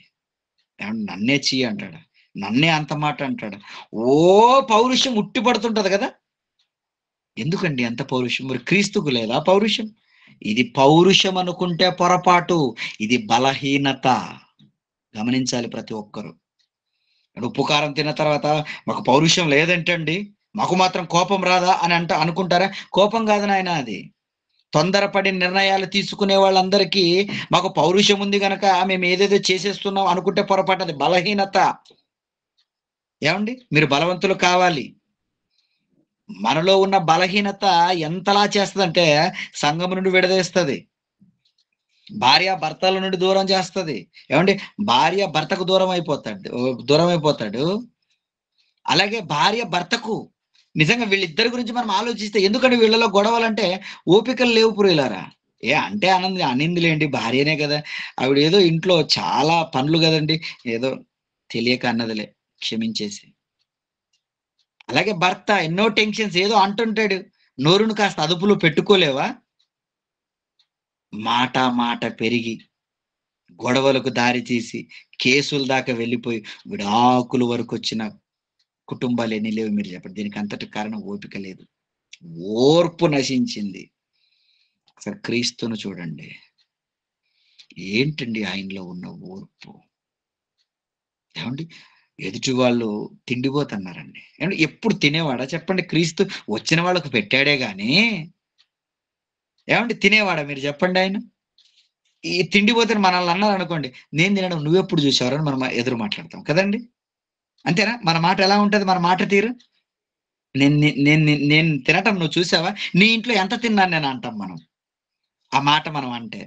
నన్నే ఛీ అంటాడా? నన్నే అంత మాట అంటాడా? పౌరుషం ఉట్టి పడుతుంటది గదా! ఎందుకండి అంత పౌరుషం? మరి క్రీస్తుకు లేదా పౌరుషం? ఇది పౌరుషం అనుకుంటే పొరపాటు. ఇది బలహీనత. గమనించాలి ప్రతి ఒక్కరు. ఉప్పు, కారం తిన్న తర్వాత మాకు పౌరుషం లేదేంటండి? మాకు మాత్రం కోపం రాదా అని అనుకుంటారా? కోపం కాదు నాయనా అది. తొందరపడి నిర్ణయాలు తీసుకునే వాళ్ళందరికీ మాకు పౌరుషం ఉంది గనక మేము ఏదేదో చేసేస్తున్నాం అనుకుంటే పొరపాటు. అది బలహీనత. మీరు బలవంతులు కావాలి. మనలో ఉన్న బలహీనత ఎంతలా చేస్తదంటే సంఘం నుండి విడదీస్తది. భార్య భర్తల నుండి దూరం చేస్తది. భార్య భర్తకు దూరమైపోతాడు. అలాగే భార్య భర్తకు. నిజంగా వీళ్ళిద్దరి గురించి మనం ఆలోచిస్తే, ఎందుకంటే వీళ్ళలో గొడవలంటే ఓపికలు లేవు ప్రియులారా. అంటే అనిందిలేండి, భార్యనే కదా! ఆవిడేదో ఇంట్లో చాలా పనులు గదండీ! ఏదో తెలియక అన్నదిలే, క్షమించేసి. అలాగే భర్త ఎన్నో టెన్షన్స్ ఏదో అంటుంటాడు. నోరును కాస్త అదుపులో పెట్టుకోలేవా? మాట పెరిగి, గొడవలకు దారి తీసి, కేసుల దాకా వెళ్ళిపోయి, విడాకుల వరకొచ్చిన కుటుంబాలు ఎన్ని లేవు మీరు చెప్పండి. దీనికి అంతటి కారణం ఓపిక లేదు. ఓర్పు నశించింది. ఒకసారి క్రీస్తును చూడండి. ఏంటండి ఆయనలో ఉన్న ఓర్పు? ఏమండి ఎదుటి వాళ్ళు తిండిపోతున్నారండి. ఏమండి ఎప్పుడు తినేవాడా చెప్పండి? క్రీస్తు వచ్చిన వాళ్ళకు పెట్టాడే గాని ఏమండి తినేవాడా మీరు చెప్పండి ఆయన? ఈ తిండిపోతేని మనల్ని అన్నారనుకోండి, నేను తినడం నువ్వెప్పుడు చూసావురా అని మనం ఎదురు మాట్లాడతాం కదండీ! అంతేనా? మన మాట ఎలా ఉంటది? మన మాట తీరు? నేను తినటం నువ్వు చూసావా? నీ ఇంట్లో ఎంత తిన్నాను నేను అంటాం మనం. ఆ మాట మనం అంటే.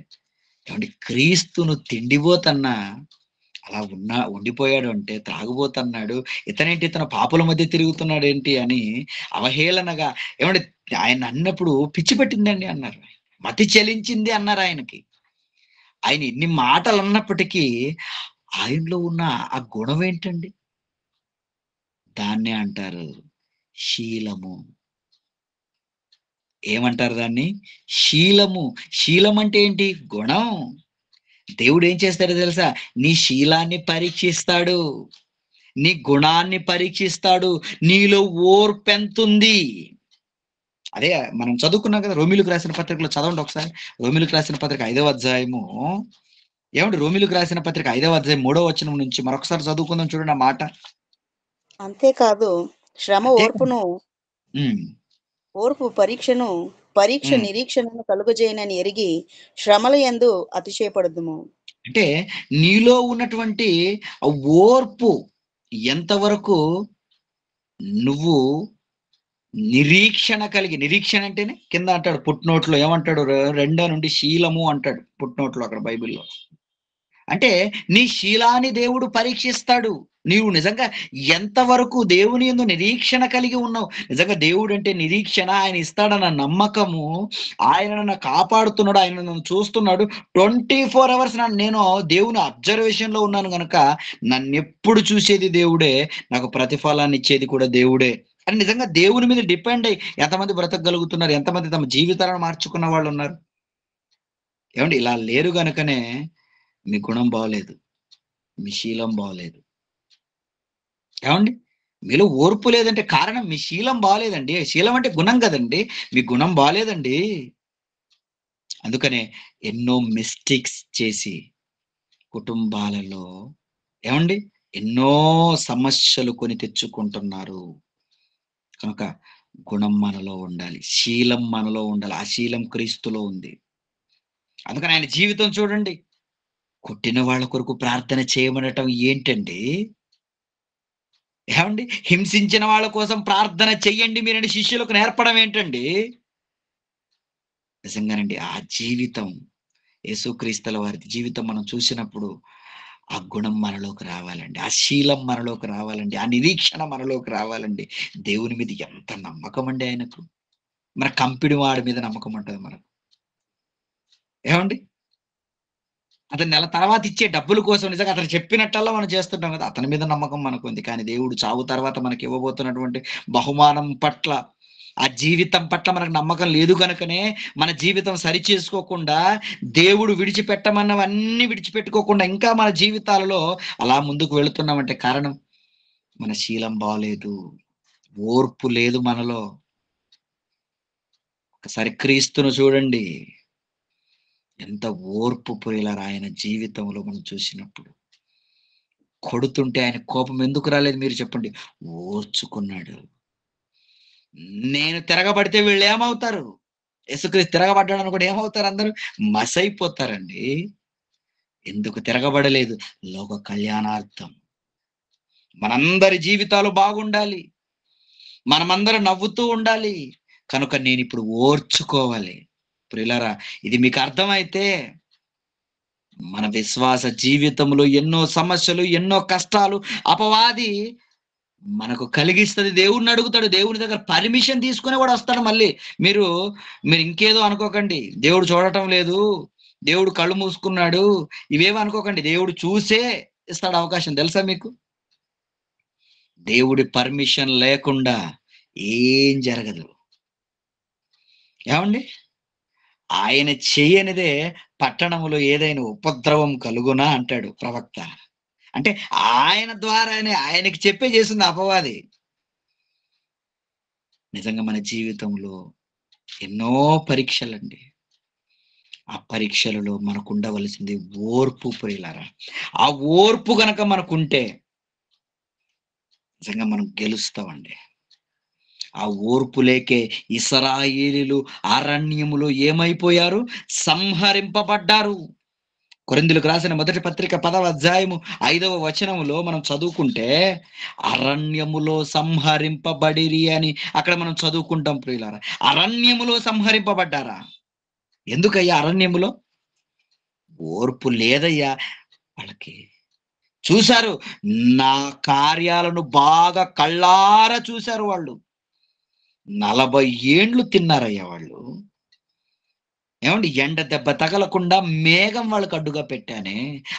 ఏవండీ క్రీస్తును తిండిబోతన్నా అలా ఉండిపోయాడు అంటే త్రాగుబోతన్నాడు. ఇతను పాపుల మధ్య తిరుగుతున్నాడేంటి అని అవహేళనగా ఏవండీ ఆయన్నన్నప్పుడు పిచ్చి పట్టిందండి అన్నారు. మతి చలించింది అన్నారాయనకి. ఆయన ఎన్ని మాటలన్నప్పటికీ ఆయనలో ఉన్న ఆ గుణం ఏంటండి? దాన్నే అంటారు శీలము. ఏమంటారు దాన్ని? శీలము. శీలం అంటే ఏంటి? గుణం. దేవుడేం చేస్తాడో తెలుసా? నీ శీలాన్ని పరీక్షిస్తాడు. నీ గుణాన్ని పరీక్షిస్తాడు. నీలో ఓర్పెంతుంది. అదే మనం చదువుకున్నాం కదా! రోమీయులకు రాసిన పత్రికలో చదవండి ఒకసారి. రోమీయులకు రాసిన పత్రిక 5వ అధ్యాయము ఏవండీ రోమీయులకు రాసిన పత్రిక 5వ అధ్యాయం 3వ వచనం నుంచి మరొకసారి చదువుకుందాం చూడండి ఆ మాట. అంతేకాదు శ్రమ అంతే ఓర్పును, హ్మ్. ఓర్పు పరీక్షను, పరీక్ష హ్మ్. నిరీక్షణను కలుగజేయనని ఎరిగి శ్రమల యందు అతిశయపడదుము. అంటే నీలో ఉన్నటువంటి ఆ ఓర్పు ఎంతవరకు నువ్వు నిరీక్షణ అంటేనే కింద అంటాడు ఫుట్‌నోట్‌లో ఏమంటాడు 2 నుండి శీలము అంటాడు ఫుట్‌నోట్‌లో అక్కడ బైబిల్‌లో. అంటే నీ శీలాన్ని దేవుడు పరీక్షిస్తాడు. నీవు నిజంగా ఎంతవరకు దేవుని యందు నిరీక్షణ కలిగి ఉన్నావు. నిజంగా దేవుడంటే నిరీక్షణ, ఆయన ఇస్తాడన్న నమ్మకము, ఆయన నన్ను కాపాడుతున్నాడు, ఆయన నన్ను చూస్తున్నాడు. 24 అవర్స్ నేను దేవుని అబ్జర్వేషన్‌లో ఉన్నాను గనక నన్నెప్పుడు చూసేది దేవుడే, నాకు ప్రతిఫలాన్ని ఇచ్చేది కూడా దేవుడే. అని నిజంగా దేవుని మీద డిపెండ్ అయ్యి ఎంతమంది బ్రతకగలుగుతున్నారు? ఎంతమంది తమ జీవితాలను మార్చుకున్న వాళ్ళున్నారు? ఏవండీ ఇలా లేరు గనుకనే మీ గుణం బాలేదు. మీ శీలం బాలేదు. ఏవండీ? మీలో ఓర్పు లేదంటే కారణం మీ శీలం బాలేదండి. శీలం అంటే గుణం గదండీ! మీ గుణం బాలేదండి. అందుకనే ఎన్నో మిస్టేక్స్ చేసి కుటుంబాలలో ఏవండీ? ఎన్నో సమస్యలు కొని తెచ్చుకుంటున్నారు. కనుక గుణం మనలో ఉండాలి. శీలం మనలో ఉండాలి. ఆ శీలం క్రీస్తులో ఉంది. అందుకని ఆయన జీవితం చూడండి. కొట్టిన వాళ్ళ కొరకు ప్రార్థన చేయమనటం ఏంటండి? ఏవండీ? హింసించిన వాళ్ళ కోసం ప్రార్థన చెయ్యండి మీరని శిష్యులకు నేర్పడం ఏంటండి? నిజంగానండి. ఆ జీవితం యేసుక్రీస్తుల వారి జీవితం మనం చూసినప్పుడు, ఆ గుణం మనలోకి రావాలండి. ఆ శీలం మనలోకి రావాలండి. ఆ నిరీక్షణ మనలోకి రావాలండి. దేవుని మీద ఎంత నమ్మకమండి ఆయనకు. మన కంపెనీ వాడి మీద నమ్మకం ఉంటది మనకు. ఏవండీ? అతను నెల తర్వాత ఇచ్చే డబ్బుల కోసం నిజంగా అతను చెప్పినట్టల్లా మనం చేస్తుంటాం కదా! అతని మీద నమ్మకం మనకుంది. కానీ దేవుడు చావు తర్వాత మనకి ఇవ్వబోతున్నటువంటి బహుమానం పట్ల, ఆ జీవితం పట్ల మనకు నమ్మకం లేదు గనుకనే మన జీవితం సరిచేసుకోకుండా, దేవుడు విడిచిపెట్టమన్నవన్నీ విడిచిపెట్టుకోకుండా ఇంకా మన జీవితాలలో అలా ముందుకు వెళుతున్నామంటే కారణం మన శీలం బాలేదు. ఓర్పు లేదు మనలో. ఒకసారి క్రీస్తును చూడండి. ఎంత ఓర్పు ప్రియులారా ఆయన జీవితంలో మనం చూసినప్పుడు. కొడుతుంటే ఆయన కోపం ఎందుకు రాలేదు మీరు చెప్పండి? ఓర్చుకున్నాడు. నేను తిరగబడితే వీళ్ళేమవుతారు? యేసుక్రీస్తు తిరగబడ్డాడనుకోండి ఏమవుతారు అందరూ? మసైపోతారండి. ఎందుకు తిరగబడలేదు? లోక కళ్యాణార్థం. మనందరి జీవితాలు బాగుండాలి. మనమందరం నవ్వుతూ ఉండాలి. కనుక నేనిప్పుడు ఓర్చుకోవాలి. ప్రియులారా ఇది మీకు అర్థమైతే మన విశ్వాస జీవితంలో ఎన్నో సమస్యలు, ఎన్నో కష్టాలు అపవాది మనకు కలిగిస్తది. దేవుడిని అడుగుతాడు. దేవుని దగ్గర పర్మిషన్ తీసుకొని కూడా వస్తాడు మళ్ళీ. మీరు, మీరు ఇంకేదో అనుకోకండి. దేవుడు చూడటం లేదు. దేవుడు కళ్ళు మూసుకున్నాడు. ఇవేవి అనుకోకండి. దేవుడు చూసే ఇస్తాడు అవకాశం తెలుసా మీకు? దేవుడి పర్మిషన్ లేకుండా ఏం జరగదు. ఏవండీ? ఆయన చెయ్యనిదే పట్టణంలో ఏదైనా ఉపద్రవం కలుగునా అంటాడు ప్రవక్త. అంటే ఆయన ద్వారానే ఆయనకి చెప్పే చేసింది అపవాది. నిజంగా మన జీవితంలో ఎన్నో పరీక్షలండి. ఆ పరీక్షలలో మనకుండవలసింది ఓర్పు ప్రియులారా. ఆ ఓర్పు గనక మనకుంటే నిజంగా మనం గెలుస్తామండి. ఆ ఓర్పు లేకే ఇశ్రాయేలీయులు అరణ్యములో ఏమైపోయారు? సంహరింపబడ్డారు. కొరింథీయులకు రాసిన మొదటి పత్రిక 10వ అధ్యాయము 5వ వచనములో మనం చదువుకుంటే, అరణ్యములో సంహరింపబడిరి అని అక్కడ మనం చదువుకుంటాం ప్రియులారా. అరణ్యములో సంహరింపబడ్డారా? ఎందుకయ్యా అరణ్యములో? ఓర్పు లేదయ్యా వాళ్ళకి. చూశారు, నా కార్యాలను బాగా కళ్ళారా చూశారు వాళ్ళు. 40 ఏండ్లు తిన్నారయ్యా వాళ్ళు. ఏమండి, ఎండ దెబ్బ తగలకుండా మేఘం వాళ్ళకి అడ్డుగా పెట్టానే.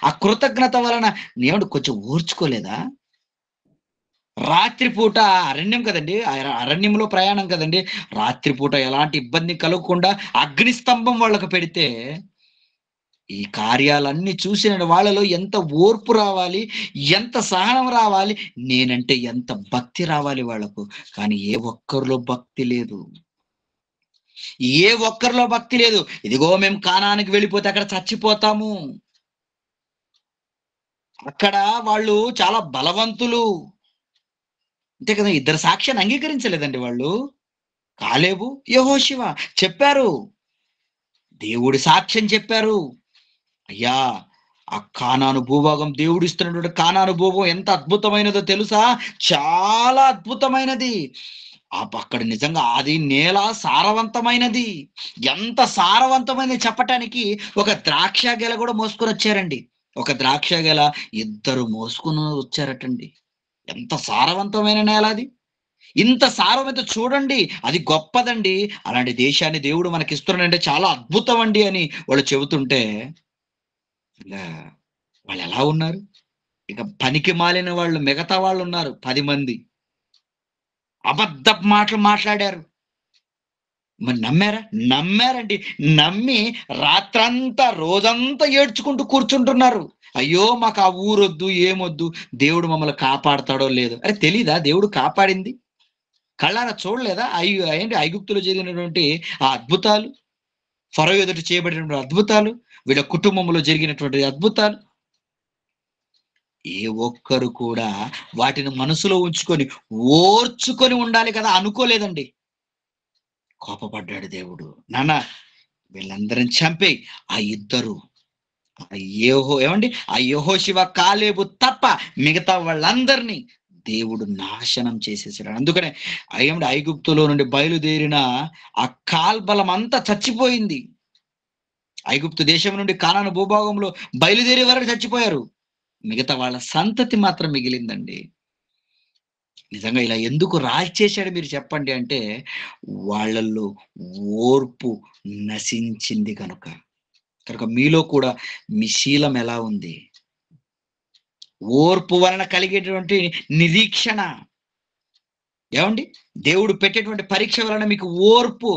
ఆ కృతజ్ఞత వలన ఏమండి కొంచెం ఓర్చుకోలేదా? రాత్రిపూట అరణ్యం కదండి, అరణ్యంలో ప్రయాణం కదండి. రాత్రిపూట ఎలాంటి ఇబ్బంది కలగకుండా అగ్నిస్తంభం వాళ్ళకు పెడితే, ఈ కార్యాలన్నీ చూసిన వాళ్ళలో ఎంత ఓర్పు రావాలి, ఎంత సహనం రావాలి, నేనంటే ఎంత భక్తి రావాలి వాళ్ళకు. కానీ ఏ ఒక్కరిలో భక్తి లేదు. ఏ ఒక్కరిలో భక్తి లేదు. ఇదిగో మేము కానానికి వెళ్ళిపోతే అక్కడ చచ్చిపోతాము. అక్కడ వాళ్ళు చాలా బలవంతులు. అంతే కదా, ఇద్దరు సాక్ష్యాన్ని అంగీకరించలేదండి వాళ్ళు. కాలేబు, యెహోషువ చెప్పారు. దేవుడి సాక్ష్యం చెప్పారు. అయ్యా, ఆ కానాను భూభాగం, దేవుడు ఇస్తున్నటువంటి కానాను భూభాగం ఎంత అద్భుతమైనదో తెలుసా? చాలా అద్భుతమైనది. అక్కడ నిజంగా అది నేల సారవంతమైనది. ఎంత సారవంతమైనది చెప్పటానికి ఒక ద్రాక్ష గెల కూడా మోసుకొని వచ్చారండి. ఒక ద్రాక్ష గెల ఇద్దరు మోసుకొని వచ్చారటండి. ఎంత సారవంతమైన నేల అది. ఇంత సారవంత చూడండి, అది గొప్పదండి. అలాంటి దేశాన్ని దేవుడు మనకిస్తున్నాడంటే చాలా అద్భుతం అండి అని వాళ్ళు చెబుతుంటే, ఇలా వాళ్ళు ఎలా ఉన్నారు? ఇక పనికి మాలిన వాళ్ళు మిగతా వాళ్ళు ఉన్నారు 10 మంది. అబద్ధపు మాటలు మాట్లాడారు. మరి నమ్మారా? నమ్మారండి. నమ్మి రాత్రంతా రోజంతా ఏడ్చుకుంటూ కూర్చుంటున్నారు. అయ్యో, మాకు ఆ ఊరొద్దు, ఏమొద్దు, దేవుడు మమ్మల్ని కాపాడతాడో లేదో. అరే, తెలీదా దేవుడు కాపాడింది? కళ్ళారా చూడలేదా? ఏంటి ఐగుప్తులో జరిగినటువంటి ఆ అద్భుతాలు, ఫరో ఎదుట చేయబడినటువంటి అద్భుతాలు, వీళ్ళ కుటుంబంలో జరిగినటువంటి అద్భుతాలు. ఏ ఒక్కరు కూడా వాటిని మనసులో ఉంచుకొని ఓర్చుకొని ఉండాలి కదా అనుకోలేదండి. కోపపడ్డాడు దేవుడు. నాన్న, వీళ్ళందరిని చంపేయి. ఆ ఇద్దరు, ఆ యెహోషువ, కాలేబు తప్ప మిగతా వాళ్ళందరినీ దేవుడు నాశనం చేసేసాడు. అందుకనే ఐగుప్తులో నుండి బయలుదేరిన ఆ కాల్బలం అంతా చచ్చిపోయింది. ఐగుప్తు దేశం నుండి కానాను భూభాగంలో బయలుదేరే వరకు చచ్చిపోయారు. మిగతా వాళ్ళ సంతతి మాత్రం మిగిలిందండి. నిజంగా ఇలా ఎందుకు రాల్చేశాడు మీరు చెప్పండి అంటే, వాళ్ళల్లో ఓర్పు నశించింది కనుక. మీలో కూడా మీ శీలం ఎలా ఉంది? ఓర్పు వలన కలిగేటువంటి నిరీక్షణ. ఏమండి, దేవుడు పెట్టేటువంటి పరీక్ష వలన మీకు ఓర్పు,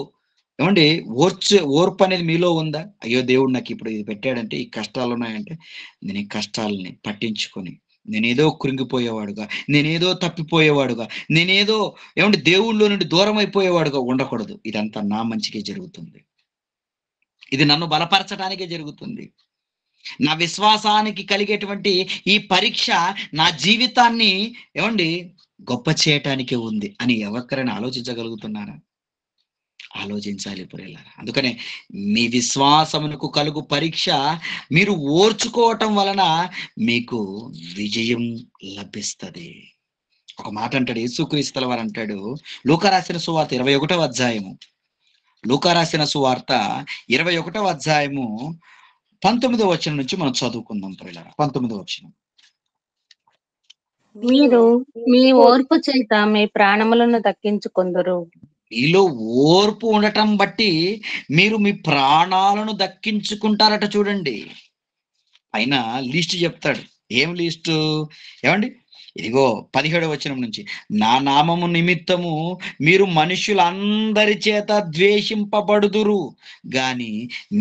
ఏమండి, ఓర్పు అనేది మీలో ఉందా? అయ్యో, దేవుడు నాకు ఇప్పుడు ఇది పెట్టాడంటే, ఈ కష్టాలు ఉన్నాయంటే, నేను ఈ కష్టాలని పట్టించుకొని నేనేదో కృంగిపోయేవాడుగా, నేనేదో తప్పిపోయేవాడుగా, నేనేదో ఏమంటే దేవుళ్ళో నుండి దూరం అయిపోయేవాడుగా ఉండకూడదు. ఇదంతా నా మంచికే జరుగుతుంది. ఇది నన్ను బలపరచడానికే జరుగుతుంది. నా విశ్వాసానికి కలిగేటువంటి ఈ పరీక్ష నా జీవితాన్ని ఏమండి గొప్ప చేయటానికే ఉంది అని ఎవరికైనా ఆలోచించగలుగుతున్నారా? ఆలోచించాలి ప్రియులారా. అందుకనే మీ విశ్వాసమునకు కలుగు పరీక్ష మీరు ఓర్చుకోవటం వలన మీకు విజయం లభిస్తది. ఒక మాట అంటాడు యేసుక్రీస్తుల వారు అంటాడు, లూకా రాసిన సువార్త 21వ అధ్యాయము, లూకా రాసిన సువార్త 21వ అధ్యాయము 19వ వచనం నుంచి మనం చదువుకుందాం ప్రియులారా. 19వ వచనం. మీరు మీ ఓర్పు చేత మీ ప్రాణములను దక్కించుకొందురు. మీలో ఓర్పు ఉండటం బట్టి మీరు మీ ప్రాణాలను దక్కించుకుంటారట. చూడండి, పైన లిస్ట్ చెప్తాడు. ఏం లిస్టు? ఏమండి, ఇదిగో 17వ వచనం నుంచి, నా నామము నిమిత్తము మీరు మనుషులందరి చేత ద్వేషింపబడుదురు గాని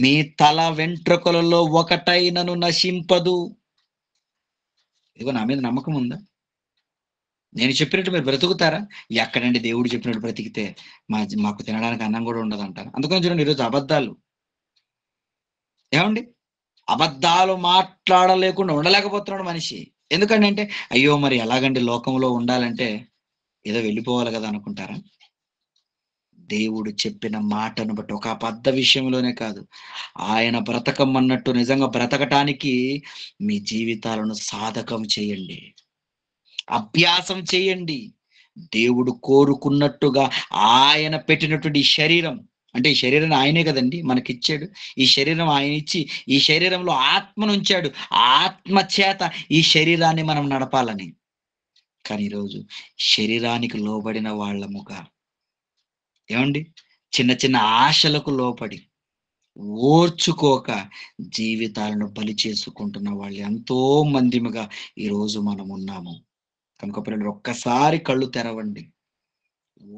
మీ తల వెంట్రుకలలో ఒకటైనను నశింపదు. ఇదిగో, నా మీద నమ్మకం ఉందా? నేను చెప్పినట్టు మీరు బ్రతుకుతారా? ఎక్కడండి దేవుడు చెప్పినట్టు బ్రతికితే మాకు తినడానికి అన్నం కూడా ఉండదు అంటారు. అందుకని చూడండి, ఈరోజు అబద్ధాలు. ఏమండి, అబద్ధాలు మాట్లాడలేకుండా ఉండలేకపోతున్నాడు మనిషి. ఎందుకంటే అయ్యో మరి ఎలాగండి లోకంలో ఉండాలంటే ఏదో వెళ్ళిపోవాలి కదా అనుకుంటారా? దేవుడు చెప్పిన మాటను బట్టి ఒక అబద్ధ విషయంలోనే కాదు, ఆయన బ్రతకమన్నట్టు నిజంగా బ్రతకటానికి మీ జీవితాలను సాధకం చేయండి. అభ్యాసం చేయండి. దేవుడు కోరుకున్నట్టుగా ఆయన పెట్టినటువంటి ఈ శరీరం, అంటే ఈ శరీరాన్ని ఆయనే కదండీ మనకిచ్చాడు. ఈ శరీరం ఆయన ఇచ్చి, ఈ శరీరంలో ఆత్మనుంచాడు. ఆత్మ చేత ఈ శరీరాన్ని మనం నడపాలని. కానీ ఈరోజు శరీరానికి లోబడిన వాళ్ళముగా, ఏమండి? చిన్న చిన్న ఆశలకు లోపడి, ఓర్చుకోక జీవితాలను బలి చేసుకుంటున్న వాళ్ళు ఎంతో మందిముగా ఈరోజు మనం ఉన్నాము. కనుక పిల్లలు ఒక్కసారి కళ్ళు తెరవండి.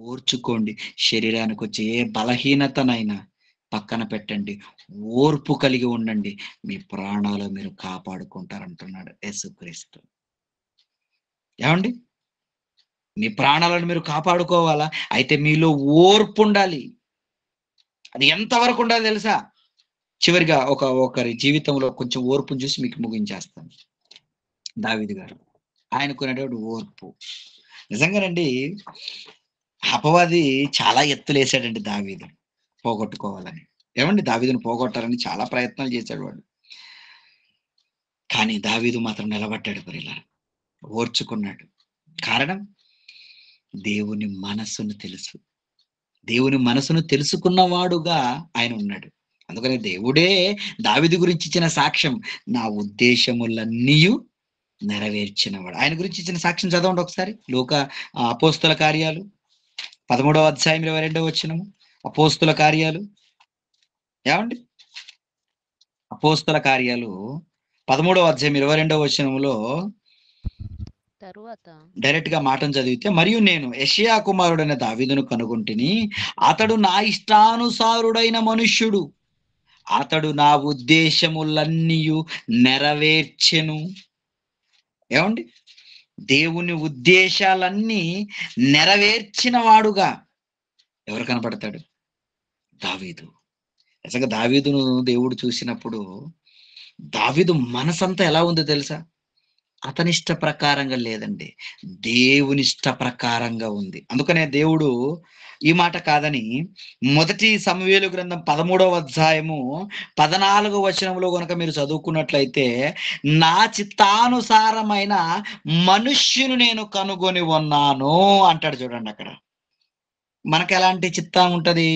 ఓర్చుకోండి. శరీరానికి వచ్చే ఏ బలహీనతనైనా పక్కన పెట్టండి. ఓర్పు కలిగి ఉండండి. మీ ప్రాణాలు మీరు కాపాడుకుంటారంటున్నాడు యేసుక్రీస్తు. ఏమండి? మీ ప్రాణాలను మీరు కాపాడుకోవాలా? అయితే మీలో ఓర్పు ఉండాలి. అది ఎంతవరకు ఉండాలో తెలుసా? చివరిగా ఒకరి జీవితంలో కొంచెం ఓర్పును చూసి మీకు ముగించేస్తాను. దావీదు గారు. ఆయనకున్నటువంటి ఓర్పు. నిజంగానండి అపవాది చాలా ఎత్తులేసాడండి దావీదుని పోగొట్టుకోవాలని. ఏమండి? దావీదుని పోగొట్టాలని చాలా ప్రయత్నాలు చేశాడు వాడు. కానీ దావీదు మాత్రం నిలబడ్డాడు ప్రియులారా. ఓర్చుకున్నాడు. కారణం దేవుని మనస్సును తెలుసు. దేవుని మనసును తెలుసుకున్నవాడుగా ఆయన ఉన్నాడు. అందుకని దేవుడే దావీదు గురించి ఇచ్చిన సాక్ష్యం, నా ఉద్దేశములన్నీయు నెరవేర్చినవాడు. ఆయన గురించి ఇచ్చిన సాక్ష్యం చదవండి ఒకసారి. లూకా అపోస్తుల కార్యాలు 13వ అధ్యాయం 22వ వచనము. అపోస్తుల కార్యాలు, ఏమండి? అపోస్తుల కార్యాలు 13వ అధ్యాయం 22వ వచనములో తరువాత డైరెక్ట్ గా మాటను చదివితే, మరియు నేను యెషయా కుమారుడైన దావీదును కనుగొంటిని, అతడు నా ఇష్టానుసారుడైన మనుష్యుడు, అతడు నా ఉద్దేశములన్నీయు నెరవేర్చెను. ఏమండి? దేవుని ఉద్దేశాలన్నీ నెరవేర్చిన వాడుగా ఎవరు కనపడతాడు? దావీదు. నిజంగా దావీదును దేవుడు చూసినప్పుడు దావీదు మనసంతా ఎలా ఉందో తెలుసా? అతని ఇష్ట ప్రకారంగా లేదండి. దేవుని ఇష్ట ప్రకారంగా ఉంది. అందుకనే దేవుడు ఈ మాట కాదని మొదటి సమూయేలు గ్రంథం 13వ అధ్యాయము 14వ వచనంలో గనుక మీరు చదువుకున్నట్లయితే, నా చిత్తానుసారమైన మనుష్యుని నేను కనుగొని ఉన్నాను అంటాడు చూడండి అక్కడ. మనకు ఎలాంటి చిత్తం ఉంటది?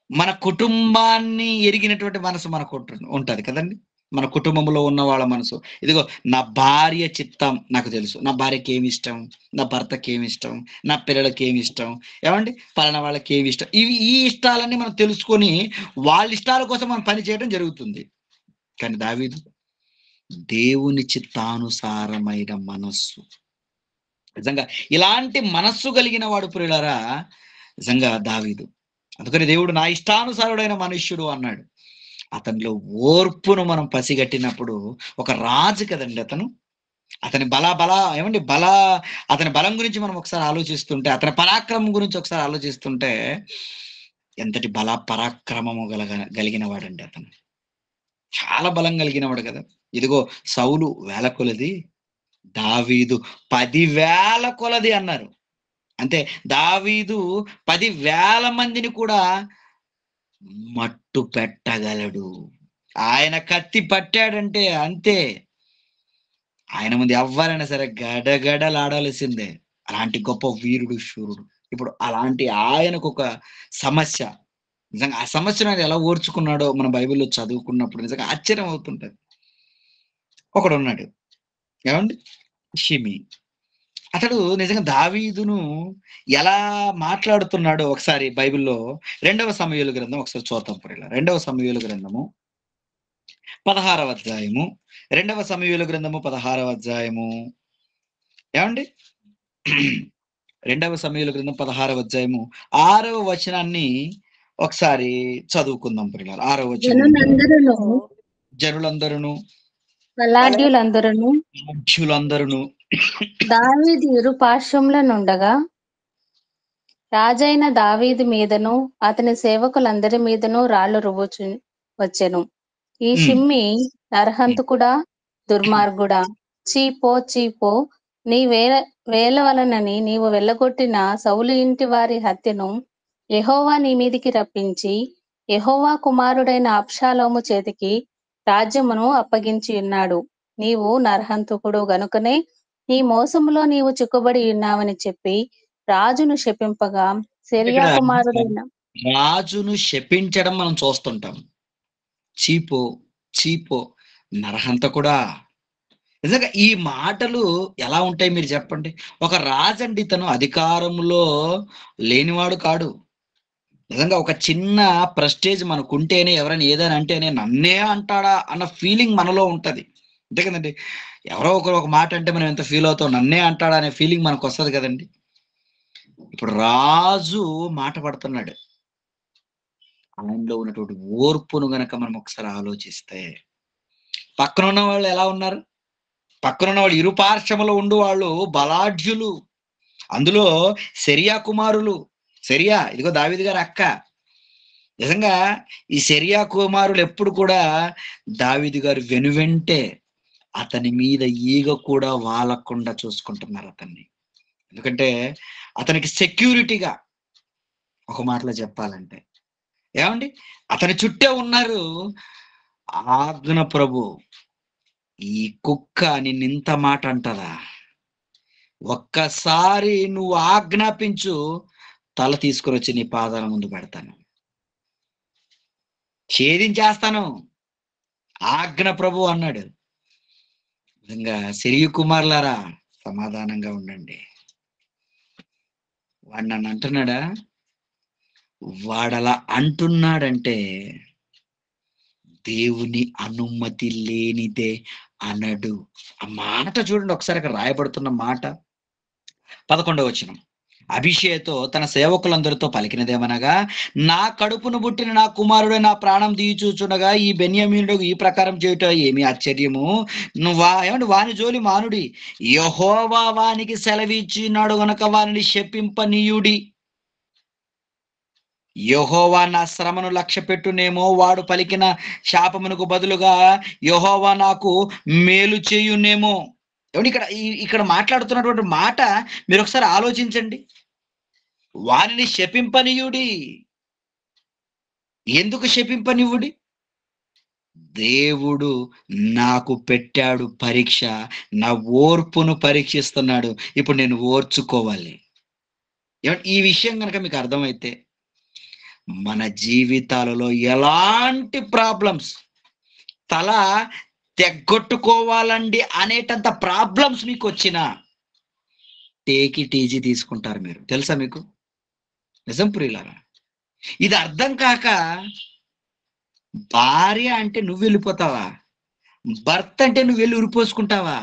మన కుటుంబాన్ని ఎరిగినటువంటి మనసు మనకు ఉంటది కదండి. మన కుటుంబంలో ఉన్న వాళ్ళ మనసు, ఇదిగో నా భార్య చిత్తం నాకు తెలుసు. నా భార్యకి ఏమి ఇష్టం, నా భర్తకి ఏమి ఇష్టం, నా పిల్లలకి ఏమి ఇష్టం, ఏమండి పలానా వాళ్ళకి ఏమి ఇష్టం, ఈ ఇష్టాలన్నీ మనం తెలుసుకొని వాళ్ళ ఇష్టాల కోసం మనం పని చేయడం జరుగుతుంది. కానీ దావీదు దేవుని చిత్తానుసారమైన మనస్సు, నిజంగా ఇలాంటి మనస్సు కలిగిన వాడు ప్రియులారా నిజంగా దావీదు. అందుకని దేవుడు నా ఇష్టానుసారుడైన మనుష్యుడు అన్నాడు. అతనిలో ఓర్పును మనం పసిగట్టినప్పుడు, ఒక రాజు కదండి అతను, అతని ఏమండి అతని బలం గురించి మనం ఒకసారి ఆలోచిస్తుంటే, అతని పరాక్రమం గురించి ఒకసారి ఆలోచిస్తుంటే, ఎంతటి పరాక్రమము కలిగిన వాడండి అతను. చాలా బలం కలిగిన వాడు కదా. ఇదిగో సౌలు 1000 కొలది, దావీదు 10,000 కొలది అన్నారు. అంతే, దావీదు 10,000 మందిని కూడా మట్టు పెట్టగలడు. ఆయన కత్తి పట్టాడంటే అంతే, ఆయన ముందు ఎవ్వరైనా సరే గడగడలాడాల్సిందే. అలాంటి గొప్ప వీరుడు, శూరుడు. ఇప్పుడు అలాంటి ఆయనకు ఒక సమస్య, నిజంగా ఆ సమస్యను ఆయన ఎలా ఓర్చుకున్నాడో మన బైబిల్లో చదువుకున్నప్పుడు నిజంగా ఆశ్చర్యం అవుతుంటది. ఒకడు ఉన్నాడు, ఏమండి? షిమి. అతడు నిజంగా దావీదును ఎలా మాట్లాడుతున్నాడో ఒకసారి బైబిల్లో 2వ సమూయేలు గ్రంథం ఒకసారి చూద్దాం ప్రియులారా. 2వ సమూయేలు గ్రంథము 16వ అధ్యాయము. 2వ సమూయేలు గ్రంథము 16వ అధ్యాయము. ఏమండి? 2వ సమూయేలు గ్రంథం 16వ అధ్యాయము 6వ వచనాన్ని ఒకసారి చదువుకుందాం ప్రియులారా. 6వ వచనం. జనులందరూ, బలాఢ్యులందరూ మనుష్యులందరూ దావీదు ఇరు పార్శ్వముల నుండగా రాజైన దావీదు మీదను అతని సేవకులందరి మీదను రాళ్లు రువ్వుచు వచ్చెను. ఈ షిమ్మి నరహంతకుడా, దుర్మార్గుడా, చీపో చీపో, నీ వేల వలనని నీవు వెళ్ళగొట్టిన సౌలు ఇంటి వారి హత్యను యెహోవా నీ మీదికి రప్పించి యెహోవా కుమారుడైన అబ్షాలోము చేతికి రాజ్యమును అప్పగించి ఉన్నాడు. నీవు నరహంతకుడు గనుకనే ఈ మోసములో నీవు చిక్కుబడి ఉన్నావని చెప్పి రాజును శపింపగా సెరియా ఇక్కడ కుమారుడైన రాజును శపించడం మనం చూస్తుంటాం. చీపో చీపో, నరహంతకుడా. నిజంగా ఈ మాటలు ఎలా ఉంటాయి మీరు చెప్పండి? ఒక రాజండి, తను అధికారంలో లేనివాడు కాడు. నిజంగా ఒక చిన్న ప్రెస్టేజ్ మనకుంటేనే, ఎవరైనా ఏదైనా అంటేనే నన్నే అంటాడా అన్న ఫీలింగ్ మనలో ఉంటది. అంతే కదండి. ఎవరో ఒకరు ఒక మాట అంటే మనం ఎంత ఫీల్ అవుతాం, నన్నే అంటాడా అనే ఫీలింగ్ మనకు వస్తుంది కదండి. ఇప్పుడు రాజు మాట పడుతున్నాడు. ఆయనలో ఉన్నటువంటి ఓర్పును గనక మనం ఒకసారి ఆలోచిస్తే, పక్కన ఉన్న వాళ్ళు ఎలా ఉన్నారు? పక్కన ఉన్న వాళ్ళు ఇరు పార్శ్వములో ఉండు వాళ్ళు బలాఢ్యులు. అందులో సెరియా కుమారులు. సెరియా ఇదిగో దావీదు గారి అక్క. నిజంగా ఈ సెరియా కుమారులు ఎప్పుడు కూడా దావీదు గారు వెనువెంటే అతని మీద ఈగ కూడా వాలకుండా చూసుకుంటున్నారు అతన్ని. ఎందుకంటే అతనికి సెక్యూరిటీగా, ఒక మాటలో చెప్పాలంటే ఏమండి, అతని చుట్టే ఉన్నారు. ఆజ్ఞ ప్రభు, ఈ కుక్క నిన్నింత మాట అంటదా? ఒక్కసారి నువ్వు ఆజ్ఞాపించు, తల తీసుకుని వచ్చి నీ పాదాల ముందు పెడతాను, ఛేదించేస్తాను. ఆజ్ఞ ప్రభు అన్నాడు. నిజంగా సిరియు కుమారులారా, సమాధానంగా ఉండండి. వాడు నన్ను అంటున్నాడా? వాడలా అంటున్నాడంటే దేవుని అనుమతి లేనిదే అనడు. ఆ మాట చూడండి ఒకసారి, అక్కడ రాయబడుతున్న మాట 11వ వచనం. అభిషేతో తన సేవకులందరితో పలికినదేమనగా, నా కడుపును పుట్టిన నా కుమారుడు నా ప్రాణం తీయుచూచుండగా ఈ బెన్యామీనుడు ఈ ప్రకారం చేయుట ఏమి ఆశ్చర్యము? ఏమంటే వాని జోలి మానుడి, యెహోవా వానికి సెలవిచ్చినాడు గనుక వానిని శపింపనీయుడి. యెహోవా నా శ్రమను లక్ష్య పెట్టునేమో, వాడు పలికిన శాపమునకు బదులుగా యెహోవా నాకు మేలు చేయునేమో. ఏమంటే ఇక్కడ మాట్లాడుతున్నటువంటి మాట మీరు ఒకసారి ఆలోచించండి. వారిని శపింపనీయుడి. ఎందుకు శపింపనివ్వుడి? దేవుడు నాకు పెట్టాడు పరీక్ష, నా ఓర్పును పరీక్షిస్తున్నాడు. ఇప్పుడు నేను ఓర్చుకోవాలి. ఈ విషయం కనుక మీకు అర్థమైతే, మన జీవితాలలో ఎలాంటి ప్రాబ్లమ్స్, తల తెగ్గొట్టుకోవాలండి అనేటంత ప్రాబ్లమ్స్ మీకు వచ్చినా టేక్ ఇట్ ఈజీ తీసుకుంటారు మీరు. తెలుసా మీకు? నిజం ప్రియులారా, ఇది అర్థం కాక భార్య అంటే నువ్వు వెళ్ళిపోతావా? భర్త అంటే నువ్వు వెళ్ళి ఉరిపోసుకుంటావా?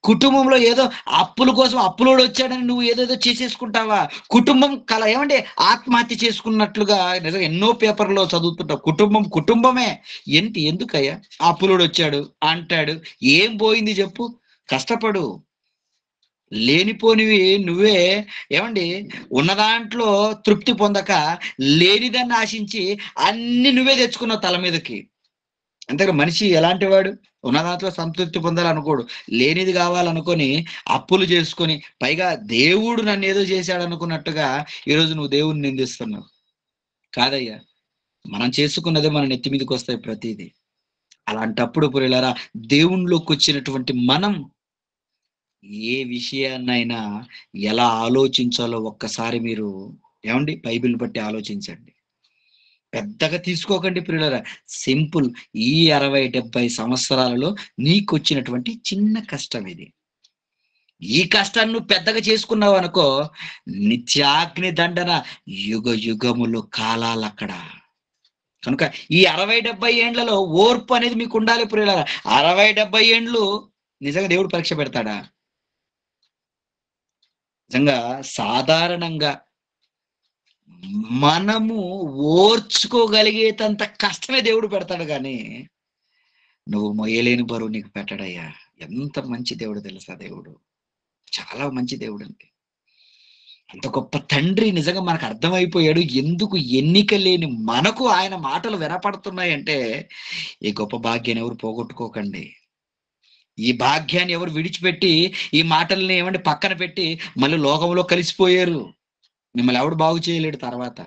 కుటుంబంలో ఏదో అప్పుల కోసం అప్పులోడు వచ్చాడని నువ్వు ఏదేదో చేసేసుకుంటావా? కుటుంబం ఏమంటే ఆత్మహత్య చేసుకున్నట్లుగా నిజంగా ఎన్నో పేపర్లో చదువుతుంటావు. కుటుంబం కుటుంబమే. ఎందుకయ్యా అప్పులోడు వచ్చాడు అంటాడు? ఏం పోయింది చెప్పు? కష్టపడు. లేనిపోనివి నువ్వే ఏమండి ఉన్న దాంట్లో తృప్తి పొందక లేనిదాన్ని ఆశించి అన్ని నువ్వే తెచ్చుకున్నావు తల మీదకి. అంతేగా మనిషి ఎలాంటి వాడు? ఉన్న దాంట్లో సంతృప్తి పొందాలనుకోడు, లేనిది కావాలనుకొని అప్పులు చేసుకొని, పైగా దేవుడు నన్ను ఏదో చేశాడు అనుకున్నట్టుగా ఈరోజు నువ్వు దేవుడిని నిందిస్తున్నావు. కాదయ్యా, మనం చేసుకున్నదే మన నెత్తి మీదకి వస్తాయి ప్రతిదీ. అలాంటప్పుడు పురిలారా, దేవునిలోకి వచ్చినటువంటి మనం ఏ విషయాన్నైనా ఎలా ఆలోచించాలో ఒక్కసారి మీరు ఏమండి బైబిల్ బట్టి ఆలోచించండి. పెద్దగా తీసుకోకండి ప్రియులారా. సింపుల్. ఈ 60-70 సంవత్సరాలలో నీకు వచ్చినటువంటి చిన్న కష్టం ఇది. ఈ కష్టాన్ని నువ్వు పెద్దగా చేసుకున్నావు అనుకో, నిత్యాగ్ని దండన యుగ యుగములు కాలాలు అక్కడ. కనుక ఈ 60-70 ఏండ్లలో ఓర్పు అనేది మీకు ఉండాలి ప్రియులారా. 60-70 ఏండ్లు నిజంగా దేవుడు పరీక్ష పెడతాడా? నిజంగా సాధారణంగా మనము ఓర్చుకోగలిగేటంత కష్టమే దేవుడు పెడతాడు, కానీ నువ్వు మొయ్యలేని బరువు నీకు పెట్టడయ్యా. ఎంత మంచి దేవుడు తెలుసా దేవుడు? చాలా మంచి దేవుడు అండి. అంత గొప్ప తండ్రి నిజంగా మనకు అర్థమైపోయాడు. ఎందుకు ఎన్నిక లేని మనకు ఆయన మాటలు వినపడుతున్నాయంటే, ఈ గొప్ప భాగ్యాన్ని ఎవరు పోగొట్టుకోకండి. ఈ భాగ్యాన్ని ఎవరు విడిచిపెట్టి ఈ మాటల్ని ఏమంటే పక్కన పెట్టి మళ్ళీ లోకంలో కలిసిపోయారు. మిమ్మల్ని ఎవడు బాగు చేయలేడు తర్వాత.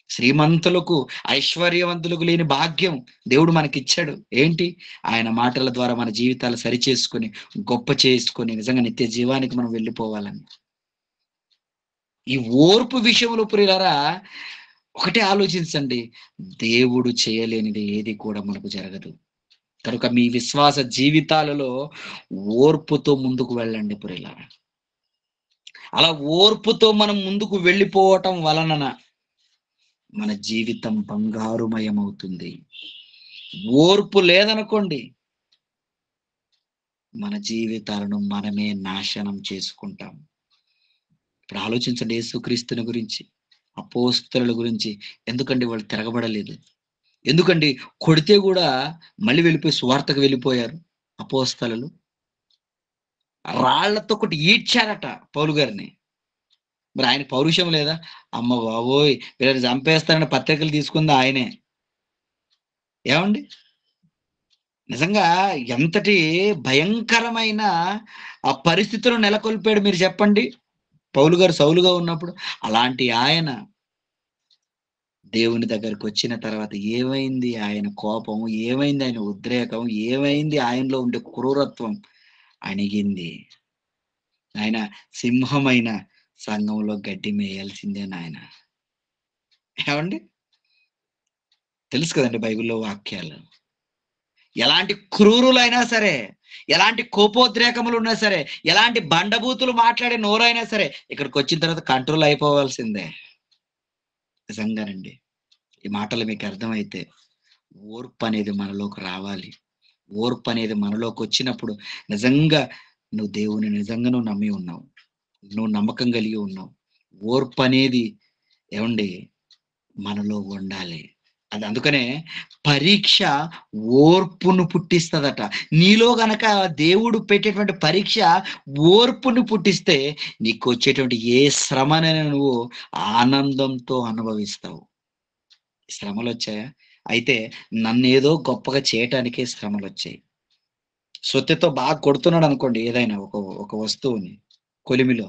శ్రీమంతులకు ఐశ్వర్యవంతులకు లేని భాగ్యం దేవుడు మనకిచ్చాడు. ఏంటి? ఆయన మాటల ద్వారా మన జీవితాలు సరిచేసుకొని గొప్ప చేసుకొని నిజంగా నిత్య జీవానికి మనం వెళ్ళిపోవాలని. ఈ ఓర్పు విషయంలో ప్రియులారా ఒకటే ఆలోచించండి, దేవుడు చేయలేనిది ఏది కూడా మనకు జరగదు. కనుక మీ విశ్వాస జీవితాలలో ఓర్పుతో ముందుకు వెళ్ళండి ప్రియులారా. అలా ఓర్పుతో మనం ముందుకు వెళ్ళిపోవటం వలన మన జీవితం బంగారుమయమవుతుంది. ఓర్పు లేదనుకోండి, మన జీవితాలను మనమే నాశనం చేసుకుంటాం. ఇప్పుడు ఆలోచించండి, యేసుక్రీస్తుని గురించి, అపోస్తలుల గురించి. ఎందుకండి వాళ్ళు తిరగబడలేదు? ఎందుకండి కొడితే కూడా మళ్ళీ వెళ్ళిపోయి సువార్తకు వెళ్ళిపోయారు అపోస్తలులు? రాళ్లతో ఒకటి ఈడ్చారట పౌలు గారిని. మరి ఆయన పౌరుషం లేదా? అమ్మ బాబోయ్, వీళ్ళని చంపేస్తారని పత్రికలు తీసుకుంది ఆయనే. ఏమండి? నిజంగా ఎంతటి భయంకరమైన ఆ పరిస్థితులను నెలకొల్పాడు మీరు చెప్పండి, పౌలు గారు సౌలుగా ఉన్నప్పుడు. అలాంటి ఆయన దేవుని దగ్గరికి వచ్చిన తర్వాత ఏమైంది ఆయన కోపం, ఏమైంది ఆయన ఉద్రేకం, ఏమైంది ఆయనలో ఉండే క్రూరత్వం అణిగింది. ఆయన సింహమైన సంఘంలో గడ్డి మేయాల్సిందే నాయన. ఏమండి? తెలుసు కదండి బైబిల్లో వాక్యాలు. ఎలాంటి క్రూరులైనా సరే, ఎలాంటి కోపోద్రేకములు ఉన్నా సరే, ఎలాంటి బండబూతులు మాట్లాడే నోరైనా సరే, ఇక్కడికి వచ్చిన తర్వాత కంట్రోల్ అయిపోవాల్సిందే. నిజంగానండి, ఈ మాటలు మీకు అర్థమైతే ఓర్పు అనేది మనలోకి రావాలి. ఓర్పు అనేది మనలోకి వచ్చినప్పుడు నిజంగా నువ్వు దేవుని నిజంగా నువ్వు నమ్మి ఉన్నావు, నువ్వు నమ్మకం కలిగి ఉన్నావు. ఓర్పు అనేది ఏమండి మనలో ఉండాలి. అది అందుకనే పరీక్ష ఓర్పును పుట్టిస్తుందట. నీలో గనక దేవుడు పెట్టేటువంటి పరీక్ష ఓర్పును పుట్టిస్తే నీకు వచ్చేటువంటి ఏ శ్రమనైనా నువ్వు ఆనందంతో అనుభవిస్తావు. శ్రమలు వచ్చాయా? అయితే నన్ను ఏదో గొప్పగా చేయటానికే శ్రమలు వచ్చాయి. సొత్తెతో బాగా కొడుతున్నాడు అనుకోండి ఏదైనా ఒక వస్తువుని కొలిమిలో,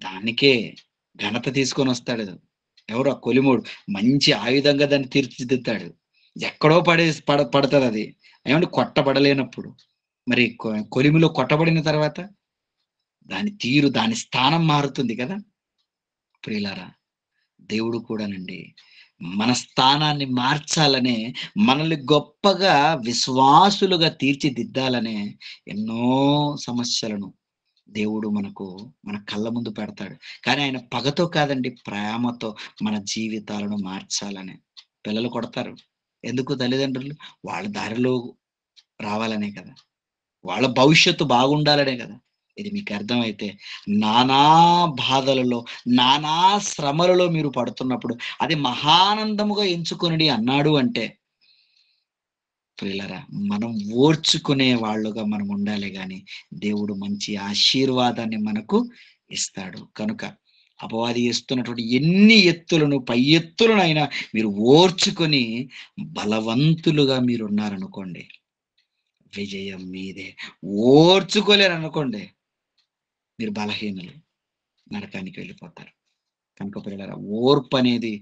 దానికే ఘనత తీసుకొని వస్తాడు ఎవరు? ఆ కొలిమోడు. మంచి ఆయుధంగా దాన్ని తీర్చిదిద్దుతాడు. ఎక్కడో పడుతుంది అది. ఏమంటే కొట్టబడలేనప్పుడు. మరి కొలిమిలో కొట్టబడిన తర్వాత దాని తీరు, దాని స్థానం మారుతుంది కదా ప్రియులారా. దేవుడు కూడానండి మన స్థానాన్ని మార్చాలనే, మనల్ని గొప్పగా విశ్వాసులుగా తీర్చిదిద్దాలనే ఎన్నో సమస్యలను దేవుడు మన కళ్ళ ముందు పెడతాడు. కానీ ఆయన పగతో కాదండి, ప్రేమతో మన జీవితాలను మార్చాలనే. పిల్లలు కొడతారు ఎందుకు? తల్లిదండ్రులు వాళ్ళ దారిలో రావాలనే కదా, వాళ్ళ భవిష్యత్తు బాగుండాలనే కదా. ఇది మీకు అర్థమైతే నానా బాధలలో, నానా శ్రమలలో మీరు పడుతున్నప్పుడు అది మహానందముగా ఎంచుకొనిడి అన్నాడు అంటే ప్రియులరా, మనం ఓర్చుకునే వాళ్ళుగా మనం ఉండాలి. కానీ దేవుడు మంచి ఆశీర్వాదాన్ని మనకు ఇస్తాడు. కనుక అపవాది ఇస్తున్నటువంటి ఎన్ని ఎత్తులను, పై ఎత్తులనైనా మీరు ఓర్చుకొని బలవంతులుగా మీరు ఉన్నారనుకోండి, విజయం మీదే. ఓర్చుకోలేరు అనుకోండి, మీరు బలహీనులు, నరకానికి వెళ్ళిపోతారు. కనుక ప్రియులారా, ఓర్పు అనేది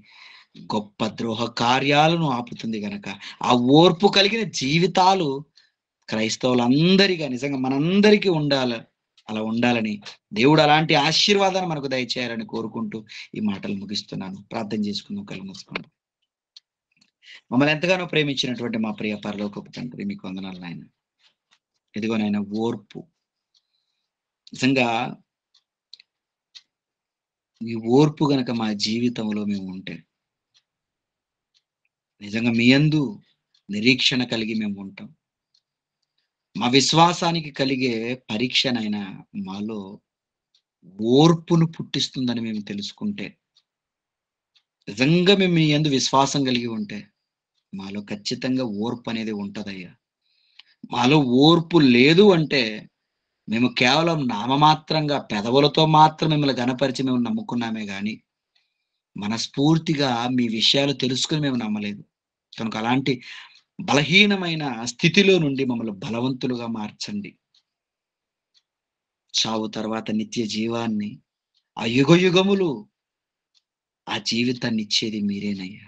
గొప్ప ద్రోహ కార్యాలను ఆపుతుంది. గనక ఆ ఓర్పు కలిగిన జీవితాలు క్రైస్తవులందరిగా నిజంగా మనందరికీ ఉండాలి. అలా ఉండాలని దేవుడు అలాంటి ఆశీర్వాదాన్ని మనకు దయచేయాలని కోరుకుంటూ ఈ మాటలు ముగిస్తున్నాను. ప్రార్థన చేసుకుందాం, కళ్ళు మూసుకోండి. మమ్మల్ని ఎంతగానో ప్రేమించినటువంటి మా ప్రియ పరలోకపు తండ్రి, మీకు వందనాలు నాయన. ఇదిగోనైనా ఓర్పు, నిజంగా ఈ ఓర్పు గనక మా జీవితంలో మేము ఉంటే, నిజంగా మీ యందు నిరీక్షణ కలిగి మేము ఉంటాం. మా విశ్వాసానికి కలిగే పరీక్షనైనా మాలో ఓర్పును పుట్టిస్తుందని మేము తెలుసుకుంటే, నిజంగా మేము మీ యందు విశ్వాసం కలిగి ఉంటే మాలో ఖచ్చితంగా ఓర్పు అనేది ఉంటదయ్యా. మాలో ఓర్పు లేదు అంటే మేము కేవలం నామమాత్రంగా పెదవులతో మాత్రం మిమ్మల్ని గణపరిచి మేము నమ్ముకున్నామే కానీ మనస్ఫూర్తిగా మీ విషయాలు తెలుసుకుని మేము నమ్మలేదు. కనుక అలాంటి బలహీనమైన స్థితిలో నుండి మమ్మల్ని బలవంతులుగా మార్చండి. చావు తర్వాత నిత్య జీవాన్ని, ఆ యుగయుగములు ఆ జీవితాన్ని ఇచ్చేది మీరేనయ్యా.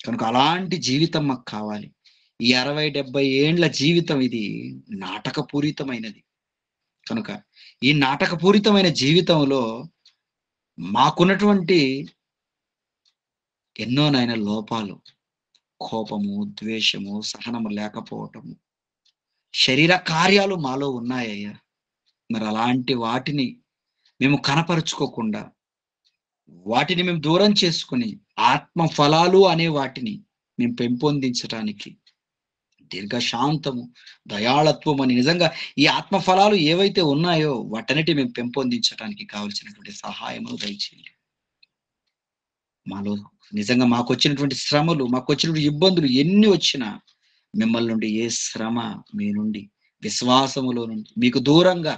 కనుక అలాంటి జీవితం మాకు కావాలి. ఈ 60-70 ఏండ్ల జీవితం ఇది నాటకపూరితమైనది. కనుక ఈ నాటకపూరితమైన జీవితంలో మాకున్నటువంటి ఎన్నో నాయన లోపాలు, కోపము, ద్వేషము, సహనము లేకపోవటము, శరీర కార్యాలు మాలో ఉన్నాయ్యా. మరి అలాంటి వాటిని మేము కనపరుచుకోకుండా, వాటిని మేము దూరం చేసుకొని, ఆత్మ ఫలాలు అనే వాటిని మేము పెంపొందించటానికి, దీర్ఘశాంతము, దయాళత్వం అని నిజంగా ఈ ఆత్మ ఫలాలు ఏవైతే ఉన్నాయో వాటన్నిటి మేము పెంపొందించడానికి కావలసినటువంటి సహాయమును దయచేయండి. మాలో నిజంగా మాకొచ్చినటువంటి శ్రమలు, మాకొచ్చినటువంటి ఇబ్బందులు ఎన్ని వచ్చినా మిమ్మల్ని నుండి ఏ శ్రమ మీ నుండి, విశ్వాసములో నుండి మీకు దూరంగా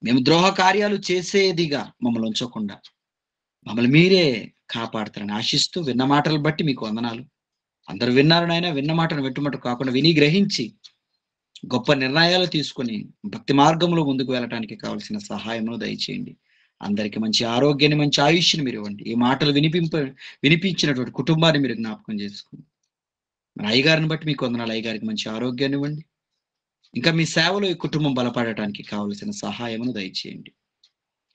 మేము ద్రోహ కార్యాలు చేసేదిగా మమ్మల్ని ఉంచకుండా మమ్మల్ని మీరే కాపాడతారని ఆశిస్తూ విన్న మాటలు బట్టి మీకు వందనాలు. అందరూ విన్నారు నాయన. విన్న మాటను వెట్టుమట్టు కాకుండా విని గ్రహించి గొప్ప నిర్ణయాలు తీసుకొని భక్తి మార్గంలో ముందుకు వెళ్ళటానికి కావలసిన సహాయమును దయచేయండి. అందరికీ మంచి ఆరోగ్యాన్ని, మంచి ఆయుష్ని మీరు ఇవ్వండి. ఈ మాటలు వినిపించినటువంటి కుటుంబాన్ని మీరు జ్ఞాపకం చేసుకోండి. మన అయ్యగారిని బట్టి మీకు వందనాలు. అయ్యగారికి మంచి ఆరోగ్యాన్ని ఇవ్వండి. ఇంకా మీ సేవలో ఈ కుటుంబం బలపడటానికి కావలసిన సహాయమును దయచేయండి.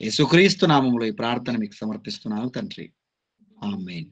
యేసుక్రీస్తు నామములో ఈ ప్రార్థన మీకు సమర్పిస్తున్నాను తండ్రి. ఆమేన్.